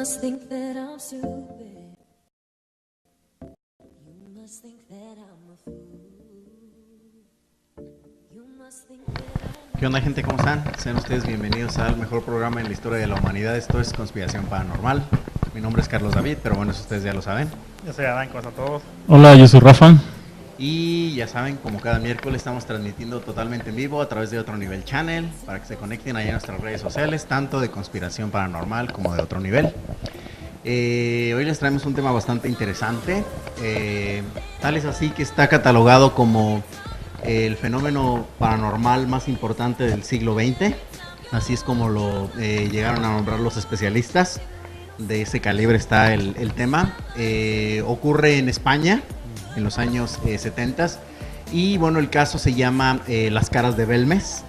must think that I'm stupid. You must think that I'm a fool. You must think that I'm... ¿Qué onda, gente? ¿Cómo están? Sean ustedes bienvenidos al mejor programa en la historia de la humanidad. Esto es Conspiración Paranormal. Mi nombre es Carlos David, pero bueno, eso ustedes ya lo saben. Yo soy Adán, ¿cómo están todos? Hola, yo soy Rafa. Y ya saben, como cada miércoles estamos transmitiendo totalmente en vivo a través de Otro Nivel Channel, para que se conecten allá en nuestras redes sociales, tanto de Conspiración Paranormal como de Otro Nivel. Hoy les traemos un tema bastante interesante, tal es así que está catalogado como el fenómeno paranormal más importante del siglo XX, así es como lo llegaron a nombrar los especialistas. De ese calibre está el tema. Ocurre en España en los años 70 y bueno, el caso se llama Las Caras de Belmes.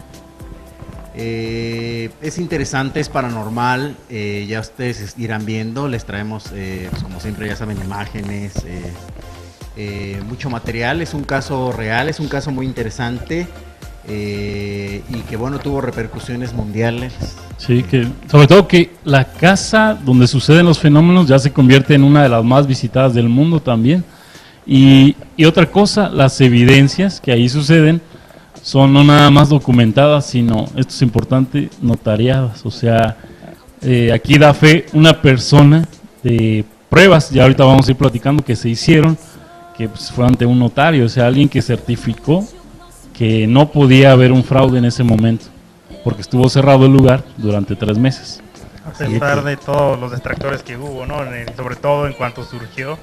Es interesante, es paranormal, ya ustedes irán viendo, les traemos pues como siempre ya saben, imágenes, mucho material. Es un caso real, es un caso muy interesante y que bueno, tuvo repercusiones mundiales. Sí, que sobre todo que la casa donde suceden los fenómenos ya se convierte en una de las más visitadas del mundo también. Y otra cosa, las evidencias que ahí suceden son no nada más documentadas, sino, esto es importante, notariadas. O sea, aquí da fe una persona de pruebas, ya ahorita vamos a ir platicando, que se hicieron, que pues fue ante un notario, o sea, alguien que certificó que no podía haber un fraude en ese momento, porque estuvo cerrado el lugar durante 3 meses. A pesar de todos los distractores que hubo, ¿no? Sobre todo en cuanto surgió.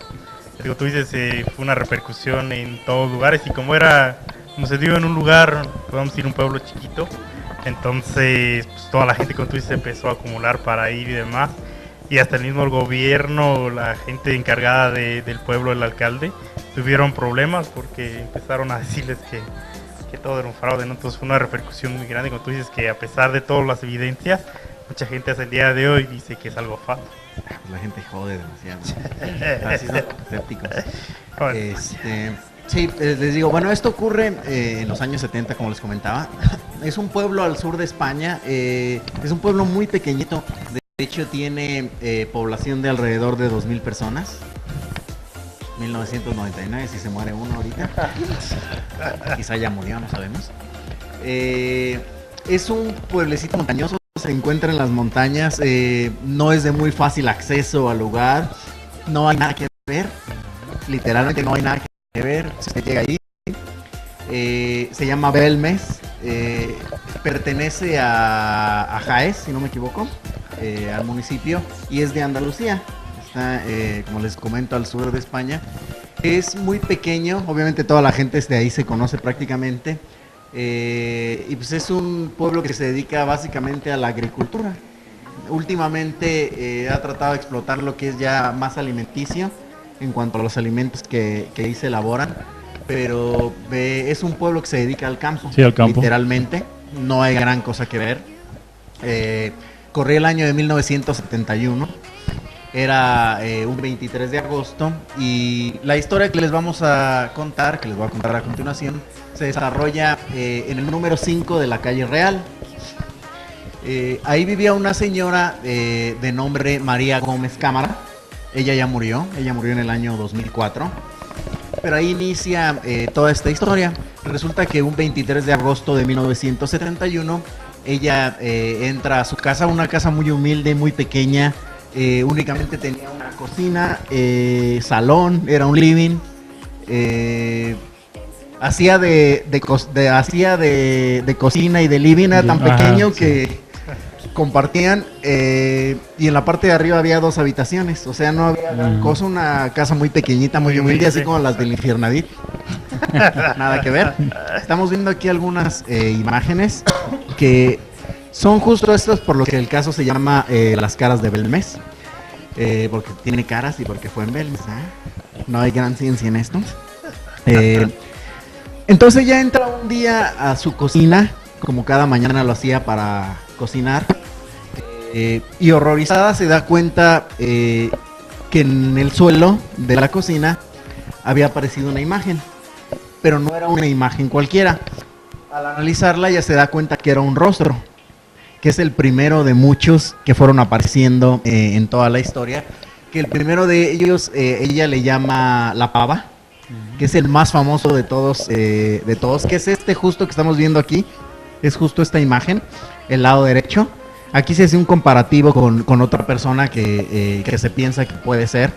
Digo, tú dices, fue una repercusión en todos lugares y como se dio en un lugar, podemos decir un pueblo chiquito, entonces pues, toda la gente, como tú dices, empezó a acumular para ir y demás, y hasta el mismo gobierno, la gente encargada del pueblo, el alcalde, tuvieron problemas porque empezaron a decirles que todo era un fraude, ¿no? Entonces fue una repercusión muy grande, como tú dices, que a pesar de todas las evidencias, mucha gente hasta el día de hoy dice que es algo falso. La gente jode demasiado. Así son escépticos. Sí, les digo, bueno, esto ocurre en los años 70, como les comentaba. Es un pueblo al sur de España, es un pueblo muy pequeñito. De hecho, tiene población de alrededor de 2,000 personas. 1999, si se muere uno ahorita. Quizá ya murió, no sabemos. Es un pueblecito montañoso. Se encuentra en las montañas, no es de muy fácil acceso al lugar, no hay nada que ver, literalmente no hay nada que ver, si usted llega ahí. Se llama Belmes, pertenece a Jaén, si no me equivoco, al municipio, y es de Andalucía, está, como les comento, al sur de España. Es muy pequeño, obviamente toda la gente de ahí se conoce prácticamente. Y pues es un pueblo que se dedica básicamente a la agricultura. Últimamente ha tratado de explotar lo que es ya más alimenticio en cuanto a los alimentos que ahí se elaboran, pero es un pueblo que se dedica al campo, sí, al campo. Literalmente, no hay gran cosa que ver. Corría el año de 1971, era un 23 de agosto y la historia que les vamos a contar, que les voy a contar a continuación, se desarrolla en el número 5 de la calle Real. Ahí vivía una señora de nombre María Gómez Cámara. Ella ya murió en el año 2004. Pero ahí inicia toda esta historia. Resulta que un 23 de agosto de 1971, ella entra a su casa, una casa muy humilde, muy pequeña. Únicamente tenía una cocina, salón, era un living. hacía de cocina y de living, era tan Ajá, pequeño sí. que compartían, y en la parte de arriba había 2 habitaciones, o sea, no había gran cosa, una casa muy pequeñita, muy humilde, así como las del Infiernadit. Nada que ver. Estamos viendo aquí algunas imágenes que son justo estas por lo que el caso se llama las caras de Belmez, porque tiene caras y porque fue en Belmez, ¿eh? No hay gran ciencia en esto. Entonces ya entra un día a su cocina, como cada mañana lo hacía para cocinar, y horrorizada se da cuenta que en el suelo de la cocina había aparecido una imagen, pero no era una imagen cualquiera. Al analizarla ya se da cuenta que era un rostro, que es el primero de muchos que fueron apareciendo en toda la historia, que el primero de ellos ella le llama la pava, que es el más famoso de todos, que es este justo que estamos viendo aquí, es justo esta imagen, el lado derecho. Aquí se hace un comparativo con otra persona que se piensa que puede ser,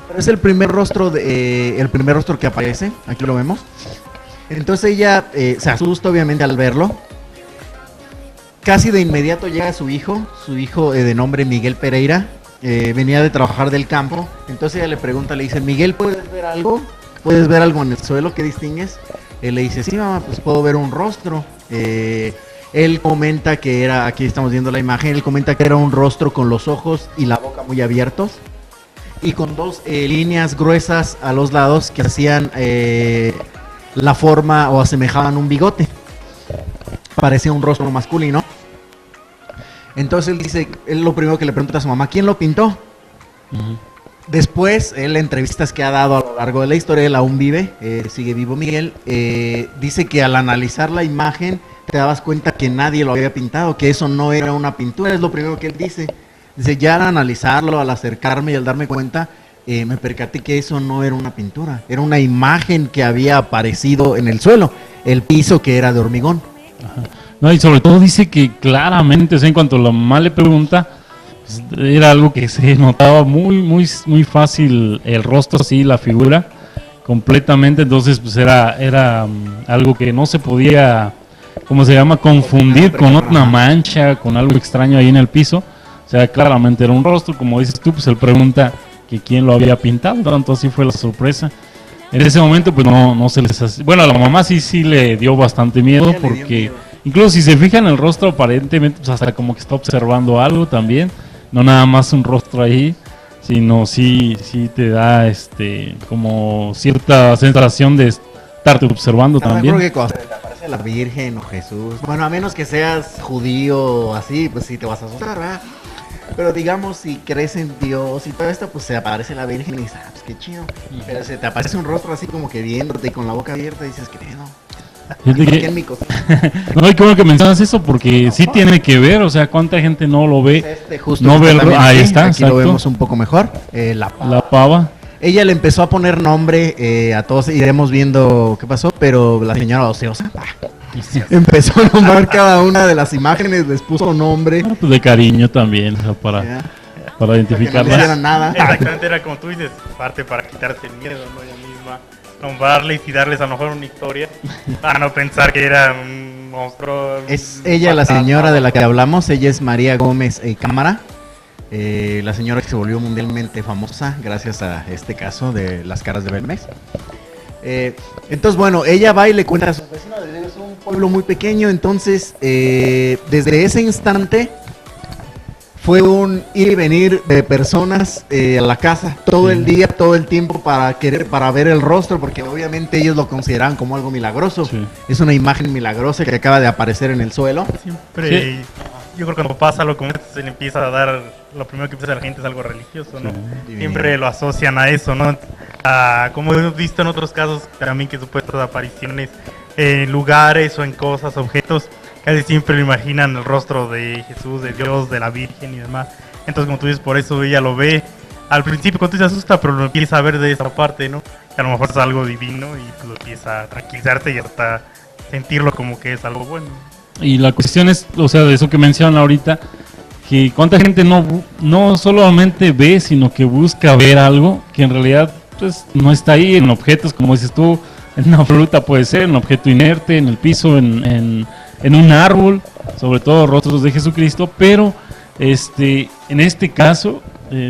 pero es el primer rostro que aparece, aquí lo vemos. Entonces ella se asusta obviamente al verlo. Casi de inmediato llega su hijo de nombre Miguel Pereira, venía de trabajar del campo. Entonces ella le pregunta, le dice, Miguel, ¿puedes ver algo? ¿Puedes ver algo en el suelo que distingues? Él le dice, sí, mamá, pues puedo ver un rostro. Él comenta que era, aquí estamos viendo la imagen, él comenta que era un rostro con los ojos y la boca muy abiertos y con 2 líneas gruesas a los lados que hacían la forma o asemejaban un bigote. Parecía un rostro masculino. Entonces él dice, él lo primero que le pregunta a su mamá, ¿quién lo pintó? Ujú. Después, en entrevistas que ha dado a lo largo de la historia, él aún vive, sigue vivo Miguel, dice que al analizar la imagen te dabas cuenta que nadie lo había pintado, que eso no era una pintura, es lo primero que él dice. Dice, ya al analizarlo, al acercarme y al darme cuenta, me percaté que eso no era una pintura, era una imagen que había aparecido en el suelo, el piso que era de hormigón. No, y sobre todo dice que claramente, o sea, en cuanto la mamá le pregunta, pues, era algo que se notaba muy fácil el rostro, así, la figura, completamente. Entonces, pues era algo que no se podía, ¿cómo se llama? Confundir con una mancha, con algo extraño ahí en el piso. O sea, claramente era un rostro, como dices tú, pues él pregunta que quién lo había pintado, tanto así fue la sorpresa. En ese momento, pues no se les hace... Bueno, a la mamá sí le dio bastante miedo, Ella le dio porque miedo. incluso si se fijan el rostro, aparentemente, pues hasta como que está observando algo también. No nada más un rostro ahí, sino sí te da como cierta sensación de estarte observando también. Creo que cuando te aparece la Virgen o Jesús, bueno, a menos que seas judío o así, pues sí te vas a asustar, ¿verdad? Pero digamos, si crees en Dios y todo esto, pues se aparece la Virgen y dices, ah, pues qué chido. Pero se te aparece un rostro así como que viéndote y con la boca abierta y dices, ¿qué pedo? Fíjate Aquí que- en mi cocina. No, y qué bueno que mencionas eso, porque sí tiene que ver, o sea, cuánta gente no lo ve, Justo no ve el también ahí aquí, está, aquí lo exacto. vemos un poco mejor. La la pava. Ella le empezó a poner nombre a todos, iremos viendo qué pasó, pero la señora ociosa empezó a nombrar cada una de las imágenes, les puso nombre. Bueno, pues de cariño también, o sea, Ya, para que no le identificarlas. hicieran nada. Exactamente, era como tú dices, parte para quitarte el miedo, ¿no? Ella misma nombrarles y darles a lo mejor una historia, para no pensar que era un monstruo. Es ella la señora de la que hablamos, ella es María Gómez Cámara, la señora que se volvió mundialmente famosa gracias a este caso de las caras de Belmez. Entonces, bueno, ella va y le cuenta a sus vecinos, les digo, es un pueblo muy pequeño, entonces desde ese instante fue un ir y venir de personas a la casa todo el día, todo el tiempo para ver el rostro, porque obviamente ellos lo consideraban como algo milagroso. Sí. Es una imagen milagrosa que acaba de aparecer en el suelo. Siempre, yo creo que cuando pasa algo como esto, se le empieza a dar, lo primero que piensa la gente es algo religioso, ¿no? Sí. Siempre lo asocian a eso, ¿no? Como hemos visto en otros casos también, que supuestas apariciones en lugares o en cosas, objetos, casi siempre lo imaginan el rostro de Jesús, de Dios, de la Virgen y demás. Entonces, como tú dices, por eso ella lo ve. Al principio cuando se asusta, pero lo empieza a ver de esa parte, ¿no? Que a lo mejor es algo divino y pues lo empieza a tranquilizarte y hasta sentirlo como que es algo bueno. Y la cuestión es, o sea, de eso que mencionan ahorita, que cuánta gente no solamente ve, sino que busca ver algo que en realidad pues no está ahí en objetos, como dices tú, en una fruta puede ser, en un objeto inerte, en el piso, en un árbol, sobre todo rostros de Jesucristo, pero en este caso,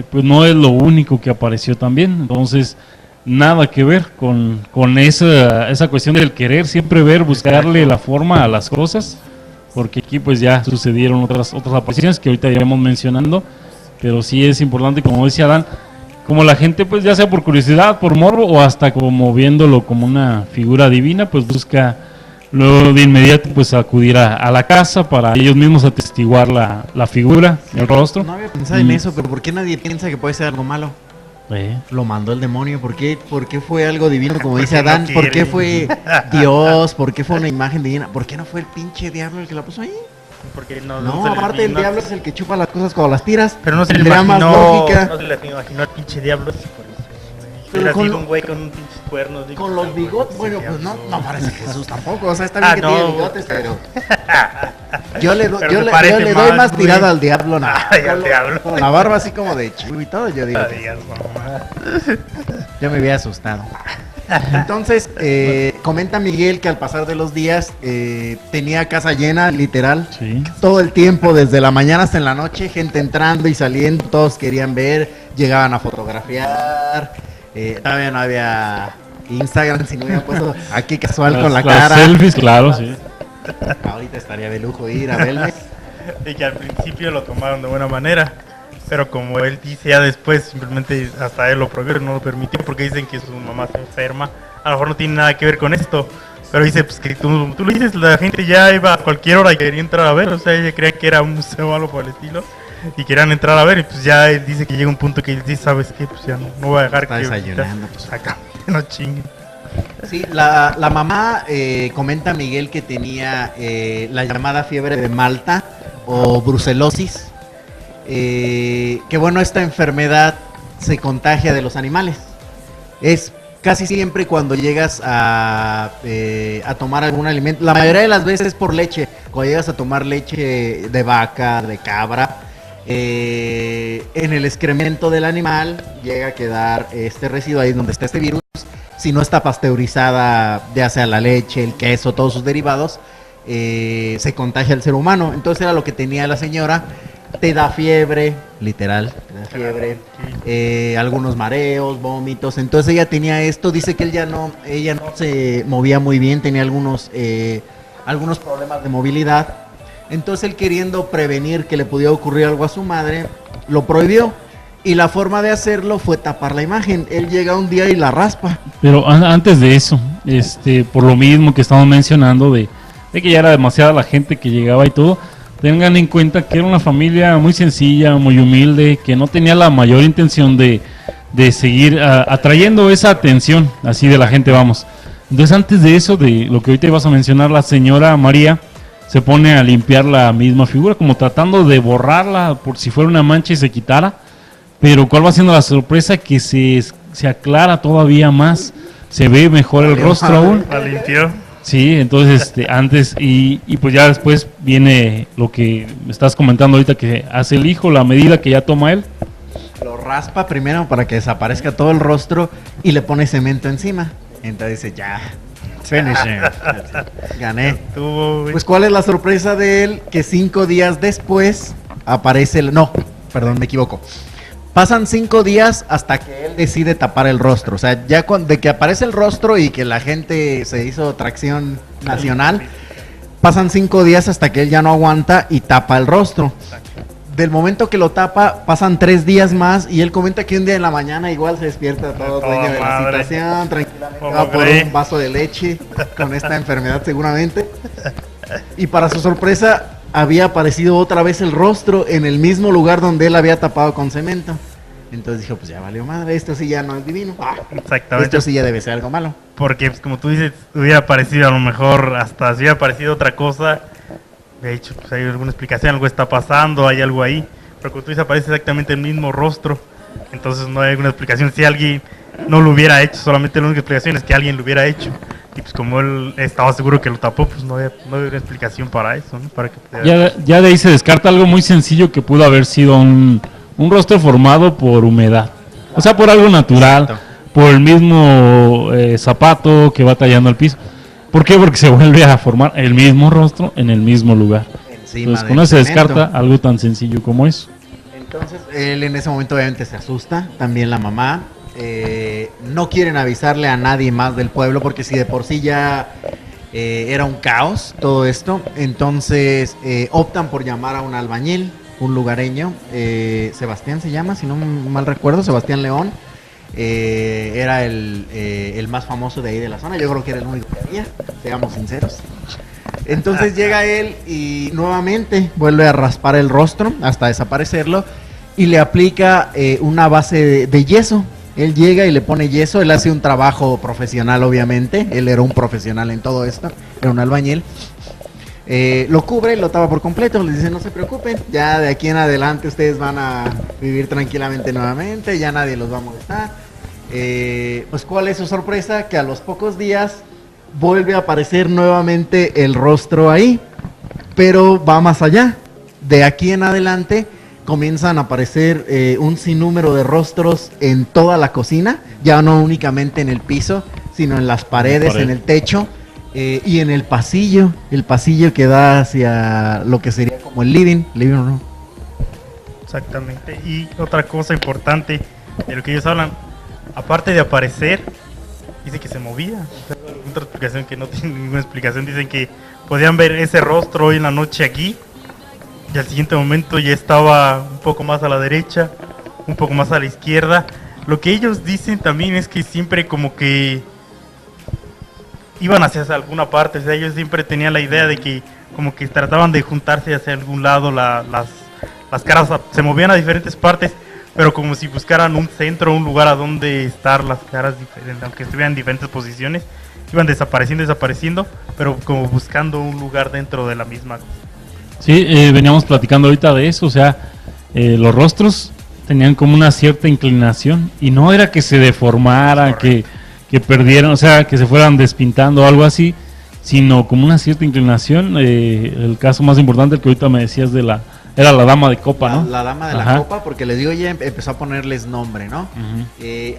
pues no es lo único que apareció también, entonces nada que ver con esa cuestión del querer siempre ver, buscarle la forma a las cosas, porque aquí pues ya sucedieron otras apariciones que ahorita iremos mencionando, pero sí es importante, como decía Adán, como la gente pues ya sea por curiosidad, por morbo o hasta como viéndolo como una figura divina, pues busca luego de inmediato pues acudir a la casa para ellos mismos atestiguar la figura, el rostro. No había pensado en eso, pero ¿por qué nadie piensa que puede ser algo malo? Lo mandó el demonio. ¿Por qué fue algo divino, como dice Adán? No ¿Por qué fue Dios? ¿Por qué fue una imagen divina? ¿Por qué no fue el pinche diablo el que la puso ahí? Porque No, se le aparte el imaginó- diablo es el que chupa las cosas cuando las tiras. Pero no se le Tendría más imaginó, lógica. no se le imaginó al pinche diablo así por eso, güey. Pero Hubiera con sido lo- un güey con un pinche cuerno. digo, Con los güey, bigotes, bueno, ese pues no diablo. parece Jesús tampoco. O sea, está bien que no, tiene bigotes, pero yo le, Pero yo me le, parece yo le doy más, más güey. tirada al diablo, nada. Ay, al diablo. Con la barba así como de chivo y todo, yo digo. No que digas, mamá. yo me había asustado. Entonces, comenta Miguel que al pasar de los días tenía casa llena, literal. Sí. Todo el tiempo, desde la mañana hasta en la noche, gente entrando y saliendo, todos querían ver, llegaban a fotografiar. Todavía no había Instagram, si no hubiera puesto aquí casual con la Las cara. selfies, claro, sí. Ahorita estaría de lujo ir a verme. Y que al principio lo tomaron de buena manera, pero como él dice ya después, simplemente hasta él lo prohibió, no lo permitió porque dicen que su mamá está enferma. A lo mejor no tiene nada que ver con esto, pero dice pues que tú lo dices, la gente ya iba a cualquier hora y quería entrar a ver, o sea, ella creía que era un museo o algo por el estilo y querían entrar a ver y pues ya él dice que llega un punto que él dice, ¿sabes qué? Pues ya no voy a dejar Está que desayunando, pues. acá, no chinguen. Sí, la mamá comenta Miguel que tenía la llamada fiebre de Malta o brucelosis. Que bueno, esta enfermedad se contagia de los animales. Es casi siempre cuando llegas a tomar algún alimento, la mayoría de las veces por leche, cuando llegas a tomar leche de vaca, de cabra, en el excremento del animal llega a quedar este residuo ahí donde está este virus. Si no está pasteurizada, ya sea la leche, el queso, todos sus derivados, se contagia al ser humano. Entonces era lo que tenía la señora. Te da fiebre, literal, te da fiebre, algunos mareos, vómitos. Entonces ella tenía esto. Dice que ella no se movía muy bien, tenía algunos problemas de movilidad. Entonces él, queriendo prevenir que le pudiera ocurrir algo a su madre, lo prohibió. Y la forma de hacerlo fue tapar la imagen. Él llega un día y la raspa. Pero antes de eso, por lo mismo que estamos mencionando de que ya era demasiada la gente que llegaba y todo, tengan en cuenta que era una familia muy sencilla, muy humilde, que no tenía la mayor intención de seguir atrayendo esa atención así de la gente, vamos. Entonces antes de eso, de lo que ahorita ibas a mencionar, la señora María se pone a limpiar la misma figura, como tratando de borrarla por si fuera una mancha y se quitara. Pero ¿cuál va siendo la sorpresa? Que se aclara todavía más, se ve mejor el rostro aún. La limpió. Sí, entonces antes y pues ya después viene lo que me estás comentando ahorita que hace el hijo, la medida que ya toma él. Lo raspa primero para que desaparezca todo el rostro y le pone cemento encima. Entonces dice, ya, finish him. Gané. Pues ¿cuál es la sorpresa de él? Que 5 días después aparece no, perdón, me equivoco. Pasan 5 días hasta que él decide tapar el rostro. O sea, ya de que aparece el rostro y que la gente se hizo tracción nacional, pasan 5 días hasta que él ya no aguanta y tapa el rostro. Del momento que lo tapa, pasan 3 días más y él comenta que un día en la mañana igual se despierta todo dueño de la situación, tranquilamente va por un vaso de leche con esta enfermedad seguramente. Y para su sorpresa, había aparecido otra vez el rostro en el mismo lugar donde él había tapado con cemento. Entonces dijo, pues ya valió madre, esto sí ya no es divino. Exactamente. Esto sí ya debe ser algo malo. Porque, pues, como tú dices, hubiera aparecido a lo mejor, hasta si hubiera aparecido otra cosa, de hecho, pues hay alguna explicación, algo está pasando, hay algo ahí. Pero como tú dices, aparece exactamente el mismo rostro. Entonces no hay alguna explicación. Si alguien no lo hubiera hecho, solamente la única explicación es que alguien lo hubiera hecho. Y pues como él estaba seguro que lo tapó, pues no había una explicación para eso, ¿no? Para que ya de ahí se descarta algo muy sencillo que pudo haber sido un rostro formado por humedad. O sea, por algo natural. Exacto. por el mismo zapato que va tallando el piso. ¿Por qué? Porque se vuelve a formar el mismo rostro en el mismo lugar. Encima Entonces, del con eso se cemento. descarta algo tan sencillo como eso. Entonces, él en ese momento obviamente se asusta, también la mamá. No quieren avisarle a nadie más del pueblo porque si de por sí ya era un caos todo esto, entonces optan por llamar a un albañil, un lugareño, Sebastián se llama, si no mal recuerdo, Sebastián León. Era el más famoso de ahí de la zona, yo creo que era el único que había, seamos sinceros. Entonces llega él y nuevamente vuelve a raspar el rostro hasta desaparecerlo y le aplica una base de yeso. Él llega y le pone yeso, él hace un trabajo profesional obviamente, él era un profesional en todo esto, era un albañil. Lo cubre, lo tapa por completo, les dice no se preocupen, ya de aquí en adelante ustedes van a vivir tranquilamente nuevamente, ya nadie los va a molestar. Pues cuál es su sorpresa, que a los pocos días vuelve a aparecer nuevamente el rostro ahí, pero va más allá. De aquí en adelante comienzan a aparecer un sinnúmero de rostros en toda la cocina, ya no únicamente en el piso, sino en las paredes, en el techo y en el pasillo que da hacia lo que sería como el living room. Exactamente. Y otra cosa importante de lo que ellos hablan, aparte de aparecer, dice que se movía. Otra explicación que no tiene ninguna explicación, dicen que podían ver ese rostro hoy en la noche aquí y al siguiente momento ya estaba un poco más a la derecha, un poco más a la izquierda. Lo que ellos dicen también es que siempre como que iban hacia alguna parte, o sea, ellos siempre tenían la idea de que como que trataban de juntarse hacia algún lado, las caras se movían a diferentes partes, pero como si buscaran un centro, un lugar a donde estar las caras diferentes, aunque estuvieran en diferentes posiciones, iban desapareciendo, pero como buscando un lugar dentro de la misma. Sí, veníamos platicando ahorita de eso, o sea, los rostros tenían como una cierta inclinación y no era que se deformaran, que perdieran, o sea, que se fueran despintando o algo así, sino como una cierta inclinación. El caso más importante, el que ahorita me decías era la dama de copa, ¿no? La dama de la copa, porque les digo, ella empezó a ponerles nombre, ¿no?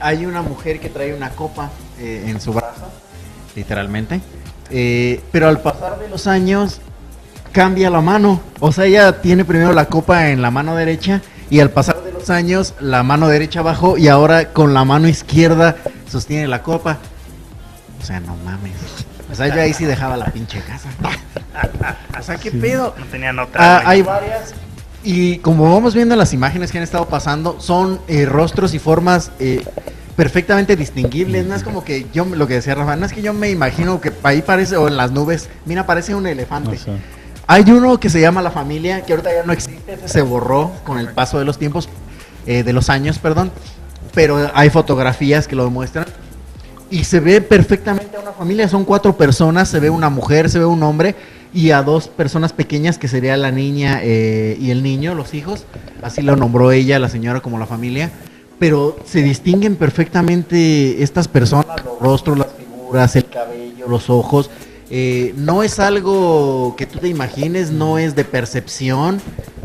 Hay una mujer que trae una copa en su brazo, literalmente, pero al pasar de los años cambia la mano, o sea, ella tiene primero la copa en la mano derecha y al pasar de los años la mano derecha bajó y ahora con la mano izquierda sostiene la copa. O sea, no mames. O sea, yo ahí sí dejaba la pinche casa. O sea, ¿qué pedo? No tenían otra. Hay varias. Y como vamos viendo en las imágenes que han estado pasando, son rostros y formas perfectamente distinguibles. No es como que yo, lo que decía Rafa, no es que yo me imagino que ahí parece, o en las nubes, mira, parece un elefante. O sea, Hay uno que se llama La Familia, que ahorita ya no existe, ese se borró con el paso de los tiempos, de los años, perdón. Pero hay fotografías que lo demuestran. Y se ve perfectamente a una familia, son 4 personas, se ve una mujer, se ve un hombre y a 2 personas pequeñas que sería la niña y el niño, los hijos, así lo nombró ella, la señora, como la familia, pero se distinguen perfectamente estas personas, los rostros, las figuras, el cabello, los ojos. No es algo que tú te imagines, no es de percepción,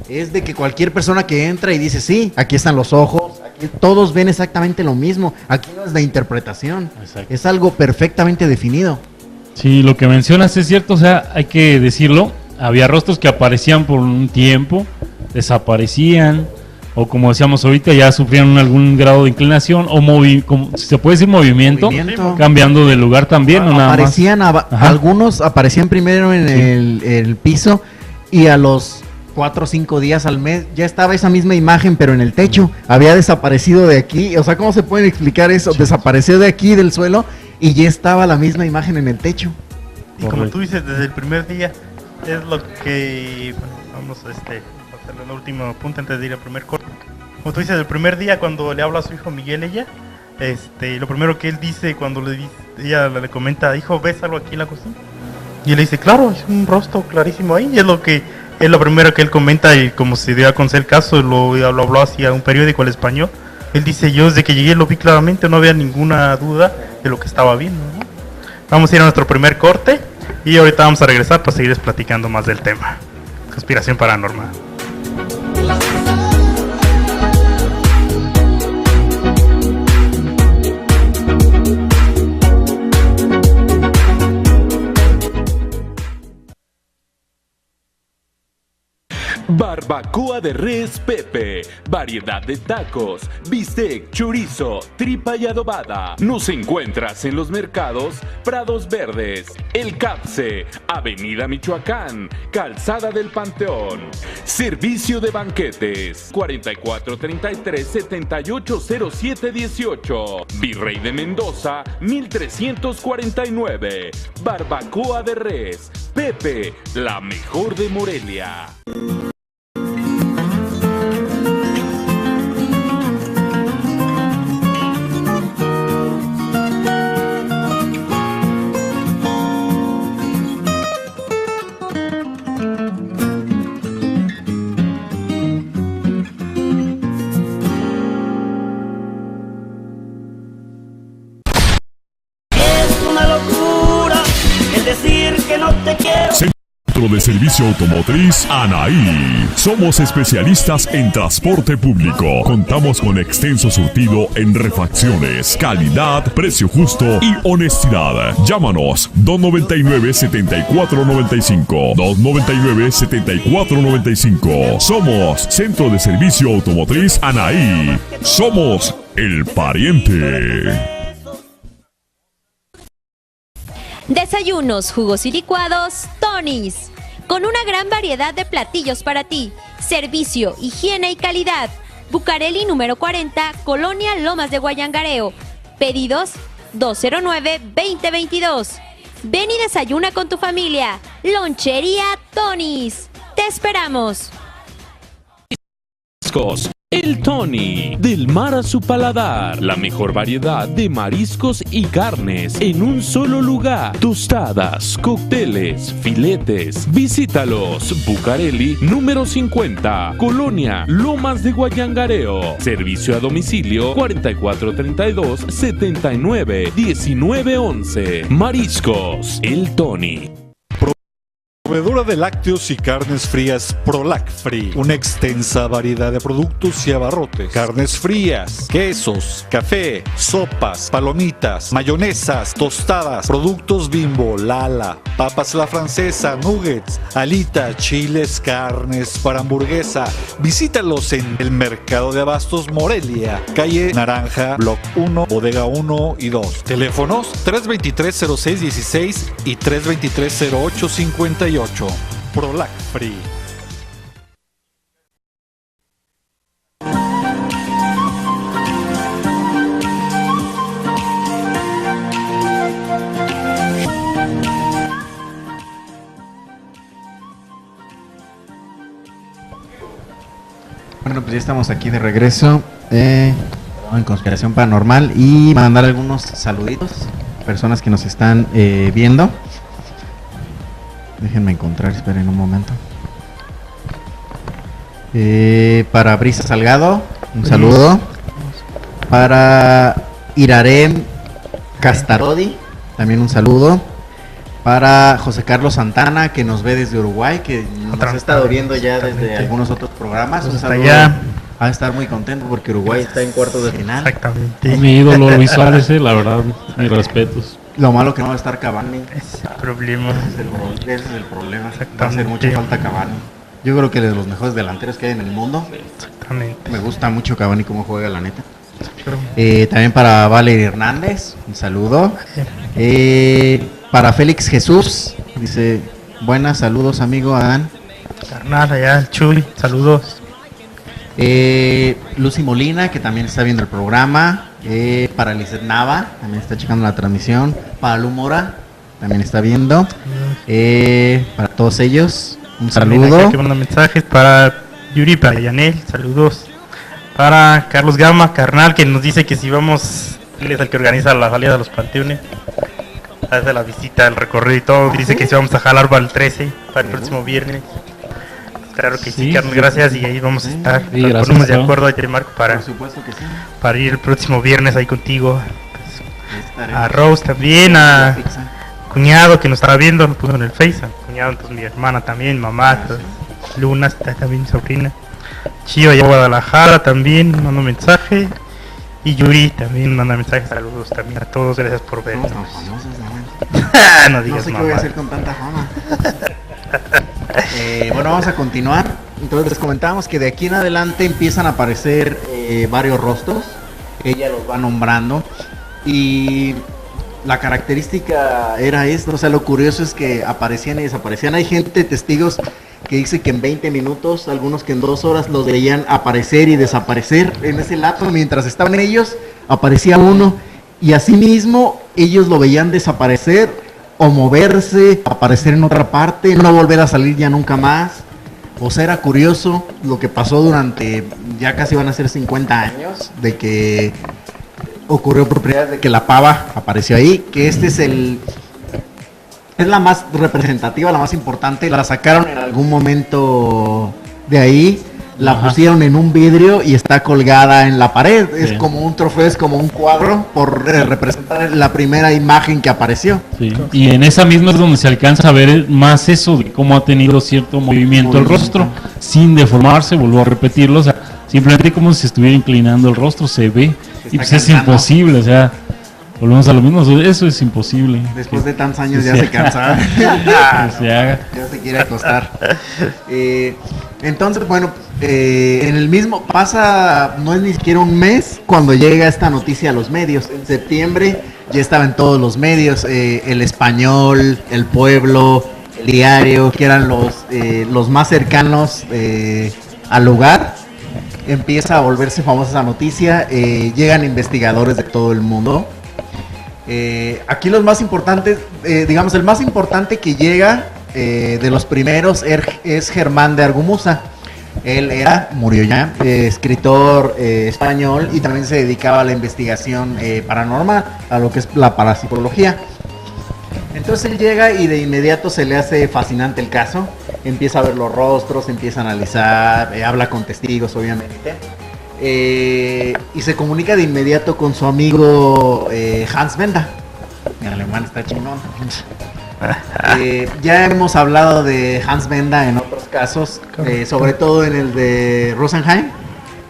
es de que cualquier persona que entra y dice, sí, aquí están los ojos, aquí todos ven exactamente lo mismo, aquí no es de interpretación, Exacto. es algo perfectamente definido. sí, lo que mencionas es cierto, o sea, hay que decirlo, había rostros que aparecían por un tiempo, desaparecían, o como decíamos ahorita, ya sufrían algún grado de inclinación, o como se puede decir movimiento, cambiando de lugar también, o nada más. Aparecían, algunos aparecían primero en el piso y a los 4 o 5 días al mes ya estaba esa misma imagen, pero en el techo, había desaparecido de aquí. O sea, ¿cómo se puede explicar eso? Desapareció de aquí del suelo y ya estaba la misma imagen en el techo. Y como tú dices, desde el primer día es lo que, bueno, vamos a hacerle el último punto antes de ir al primer corte. Como tú dices, el primer día cuando le habla a su hijo Miguel, lo primero que él dice cuando ella le comenta, hijo, ¿ves algo aquí en la cocina? Y él le dice, claro, es un rostro clarísimo ahí. Y es lo primero que él comenta, y como se dio a conocer el caso, lo habló hacia un periódico, El Español. Él dice, yo desde que llegué lo vi claramente, no había ninguna duda de lo que estaba viendo, ¿no? Vamos a ir a nuestro primer corte y ahorita vamos a regresar para seguir platicando más del tema. Conspiración paranormal. Barbacoa de res Pepe, variedad de tacos, bistec, chorizo, tripa y adobada. Nos encuentras en los mercados Prados Verdes, El Capse, Avenida Michoacán, Calzada del Panteón. Servicio de banquetes 4433-780718, Virrey de Mendoza 1349. Barbacoa de res Pepe, la mejor de Morelia. Centro de Servicio Automotriz Anaí. Somos especialistas en transporte público. Contamos con extenso surtido en refacciones, calidad, precio justo y honestidad. Llámanos 299-7495. 299-7495. Somos Centro de Servicio Automotriz Anaí. Somos el pariente. Desayunos, jugos y licuados, Tony's. Con una gran variedad de platillos para ti. Servicio, higiene y calidad. Bucareli número 40, Colonia Lomas de Guayangareo. Pedidos 209-2022. Ven y desayuna con tu familia. Lonchería Tony's. Te esperamos. El Tony, del mar a su paladar, la mejor variedad de mariscos y carnes en un solo lugar. Tostadas, cócteles, filetes, visítalos. Bucareli número 50, Colonia Lomas de Guayangareo. Servicio a domicilio 4432-791911. Mariscos, El Tony. Proveedora de lácteos y carnes frías Prolac Free. Una extensa variedad de productos y abarrotes. Carnes frías, quesos, café, sopas, palomitas, mayonesas, tostadas, productos Bimbo, Lala, papas la francesa, nuggets, alitas, chiles, carnes para hamburguesa. Visítalos en el Mercado de Abastos Morelia, calle Naranja, Block 1, Bodega 1 y 2. Teléfonos 323-0616 y 323-0858. Prolac Free. Bueno, pues ya estamos aquí de regreso en Conspiración Paranormal y mandar algunos saluditos a personas que nos están viendo. Déjenme encontrar, esperen un momento. Para Brisa Salgado, un saludo. Para Irarem Castarodi, también un saludo. Para José Carlos Santana, que nos ve desde Uruguay, que nos ha estado viendo ya desde algunos otros programas. Un saludo. Va a estar muy contento porque Uruguay está en cuartos de final. Exactamente. Mi ídolo visual ese, la verdad, mis respetos. Lo malo que no va a estar Cavani. Ese es el problema. Ese es el problema. Va a hacer mucha falta Cavani. Yo creo que es de los mejores delanteros que hay en el mundo. Exactamente. Me gusta mucho Cavani cómo juega, la neta. También para Valery Hernández, un saludo. Para Félix Jesús, dice, buenas, saludos amigo Adán. Carnal, allá el Chuy, saludos. Lucy Molina, que también está viendo el programa. Para Lizeth Nava, también está checando la transmisión. Para Lu Mora, también está viendo. Para todos ellos, un saludo. Que manda mensajes para Yuri, para Yanel, saludos. Para Carlos Gama, carnal, que nos dice que si vamos, él es el que organiza la salida de los panteones, hace la visita, el recorrido y todo. Dice que si vamos a jalar para el 13, para el próximo viernes. Claro que sí, Carlos, gracias, y ahí vamos a estar. Sí, Nos gracias, ponemos de ¿no? acuerdo ahí, Marco, Por supuesto que sí. para ir el próximo viernes ahí contigo. Estaremos. A Rose también, a cuñado que nos estará viendo, lo puso en el Face, a cuñado, entonces mi hermana también, mamá, Luna está también, mi sobrina. Chío allá a Guadalajara también manda un mensaje. Y Yuri también manda mensajes, saludos también a todos, gracias por vernos. No, No digas sé qué mamá. voy a hacer con tanta fama. Bueno, vamos a continuar. Entonces les comentábamos que de aquí en adelante empiezan a aparecer varios rostros. Ella los va nombrando. Y la característica era esto. O sea, lo curioso es que aparecían y desaparecían. Hay gente, testigos, que dice que en 20 minutos, algunos que en 2 horas los veían aparecer y desaparecer en ese lapso. Mientras estaban ellos, aparecía uno. Y asimismo, ellos lo veían desaparecer o moverse, aparecer en otra parte, no volver a salir ya nunca más. O sea, era curioso lo que pasó durante, ya casi van a ser 50 años, de que ocurrió por primera vez, de que la pava apareció ahí, que este es la más representativa, la más importante. La sacaron en algún momento de ahí, la pusieron en un vidrio y está colgada en la pared. Sí. Es como un trofeo, es como un cuadro por representar la primera imagen que apareció. Sí. Y en esa misma es donde se alcanza a ver más eso de cómo ha tenido cierto movimiento el rostro, sin deformarse, vuelvo a repetirlo, o sea, simplemente como si estuviera inclinando el rostro, se ve, y pues es imposible, o sea, volvemos a lo mismo, eso es imposible. Después de tantos años ya se cansa. Ya se quiere acostar. Entonces, bueno, en el mismo pasa, no es ni siquiera un mes cuando llega esta noticia a los medios. En septiembre ya estaba en todos los medios, El Español, El Pueblo, El Diario, que eran los más cercanos al lugar. Empieza a volverse famosa esa noticia, llegan investigadores de todo el mundo. Aquí los más importantes, digamos, el más importante que llega de los primeros es Germán de Argumusa. Él murió ya, escritor español, y también se dedicaba a la investigación paranormal, a lo que es la parapsicología. Entonces él llega y de inmediato se le hace fascinante el caso, empieza a ver los rostros, empieza a analizar, habla con testigos obviamente. Y se comunica de inmediato con su amigo Hans Benda. Mi alemán está chingón. Ya hemos hablado de Hans Benda en otros casos, sobre todo en el de Rosenheim,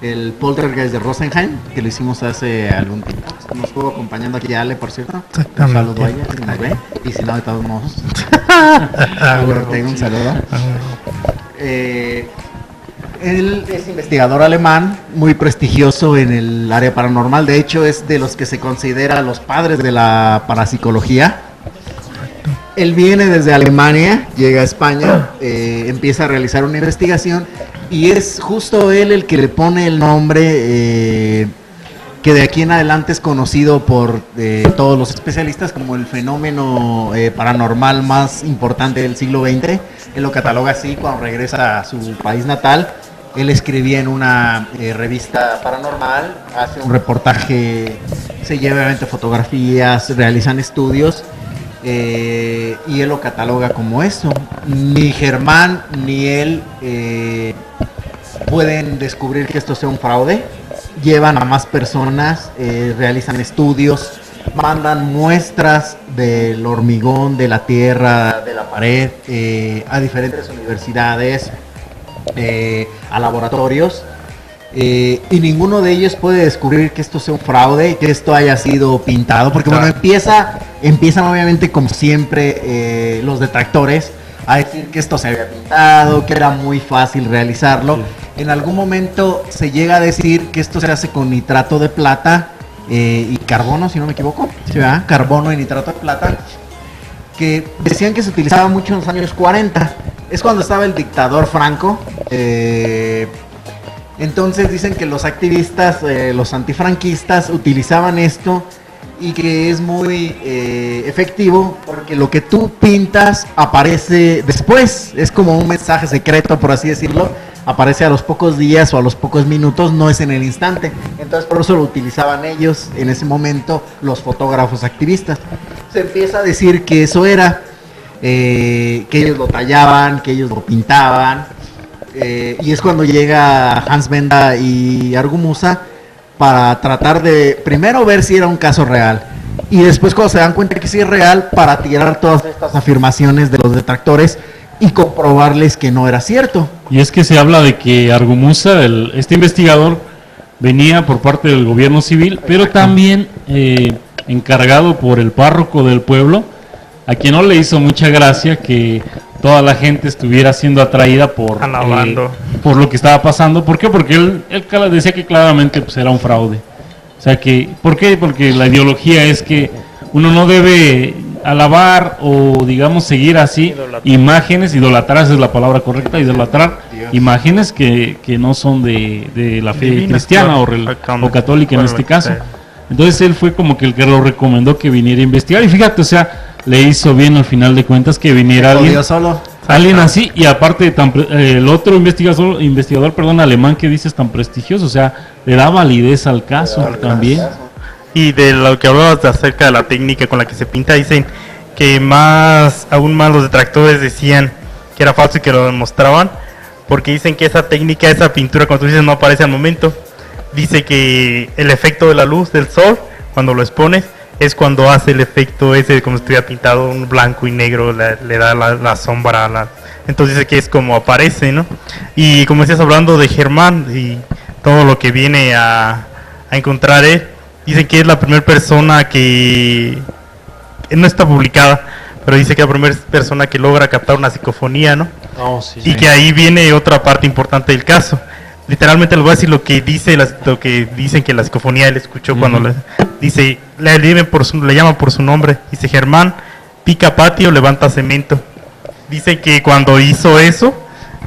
el poltergeist de Rosenheim, que lo hicimos hace algún tiempo. Nos estuvo acompañando aquí Ale, por cierto. Un saludo a ella, si nos ve, y si no, de todos modos. Tengo un saludo. Él es investigador alemán, muy prestigioso en el área paranormal. De hecho, es de los que se considera los padres de la parapsicología. Él viene desde Alemania, llega a España, empieza a realizar una investigación, y es justo él el que le pone el nombre que de aquí en adelante es conocido por todos los especialistas como el fenómeno paranormal más importante del siglo XX. Él lo cataloga así cuando regresa a su país natal. Él escribía en una revista paranormal, hace un reportaje, se lleva obviamente fotografías, realizan estudios, y él lo cataloga como eso. Ni Germán ni él pueden descubrir que esto sea un fraude. Llevan a más personas, realizan estudios, mandan muestras del hormigón, de la tierra, de la pared, a diferentes universidades, a laboratorios, y ninguno de ellos puede descubrir que esto sea un fraude, que esto haya sido pintado, porque bueno, empiezan obviamente como siempre los detractores a decir que esto se había pintado, que era muy fácil realizarlo. Sí. En algún momento se llega a decir que esto se hace con nitrato de plata y carbono, si no me equivoco, ¿sí, verdad? Carbono y nitrato de plata, que decían que se utilizaba mucho en los años 40, es cuando estaba el dictador Franco. Entonces dicen que los activistas, los antifranquistas utilizaban esto, y que es muy efectivo porque lo que tú pintas aparece después, es como un mensaje secreto, por así decirlo, aparece a los pocos días o a los pocos minutos, no es en el instante. Entonces por eso lo utilizaban ellos en ese momento, los fotógrafos activistas. Se empieza a decir que eso era, que ellos lo tallaban, que ellos lo pintaban, y es cuando llega Hans Benda y Argumusa para tratar de primero ver si era un caso real, y después cuando se dan cuenta que sí es real, para tirar todas estas afirmaciones de los detractores y comprobarles que no era cierto. Y es que se habla de que Argumusa, este investigador, venía por parte del gobierno civil, pero también encargado por el párroco del pueblo, a quien no le hizo mucha gracia que toda la gente estuviera siendo atraída Alabando. por lo que estaba pasando. ¿Por qué? Porque él decía que claramente pues, era un fraude. O sea que, ¿por qué? Porque la ideología es que uno no debe alabar o digamos seguir así imágenes, idolatrar, esa es la palabra correcta, idolatrar imágenes que no son de la fe Divinas, cristiana claro, o católica en bueno, este caso. sí. Entonces él fue como que el que lo recomendó que viniera a investigar y fíjate, o sea, le hizo bien al final de cuentas que viniera Jodió solo. alguien así y aparte el otro investigador perdón, alemán que dices tan prestigioso, o sea, le da validez al caso también. Y de lo que hablabas acerca de la técnica con la que se pinta, dicen que aún más los detractores decían que era falso y que lo demostraban, porque dicen que esa técnica, esa pintura, cuando tú dices no aparece al momento, dice que el efecto de la luz del sol, cuando lo expones, es cuando hace el efecto ese como si estuviera pintado un blanco y negro, le da la sombra, entonces dice que es como aparece, ¿no? Y como decías hablando de Germán y todo lo que viene a encontrar él, dicen que es la primera persona que no está publicada, pero dice que es la primera persona que logra captar una psicofonía, ¿no? Y que ahí viene otra parte importante del caso. Literalmente les voy a decir lo que dicen que la psicofonía él escuchó cuando dice, le llaman por su nombre, dice Germán, pica patio, levanta cemento. Dice que cuando hizo eso,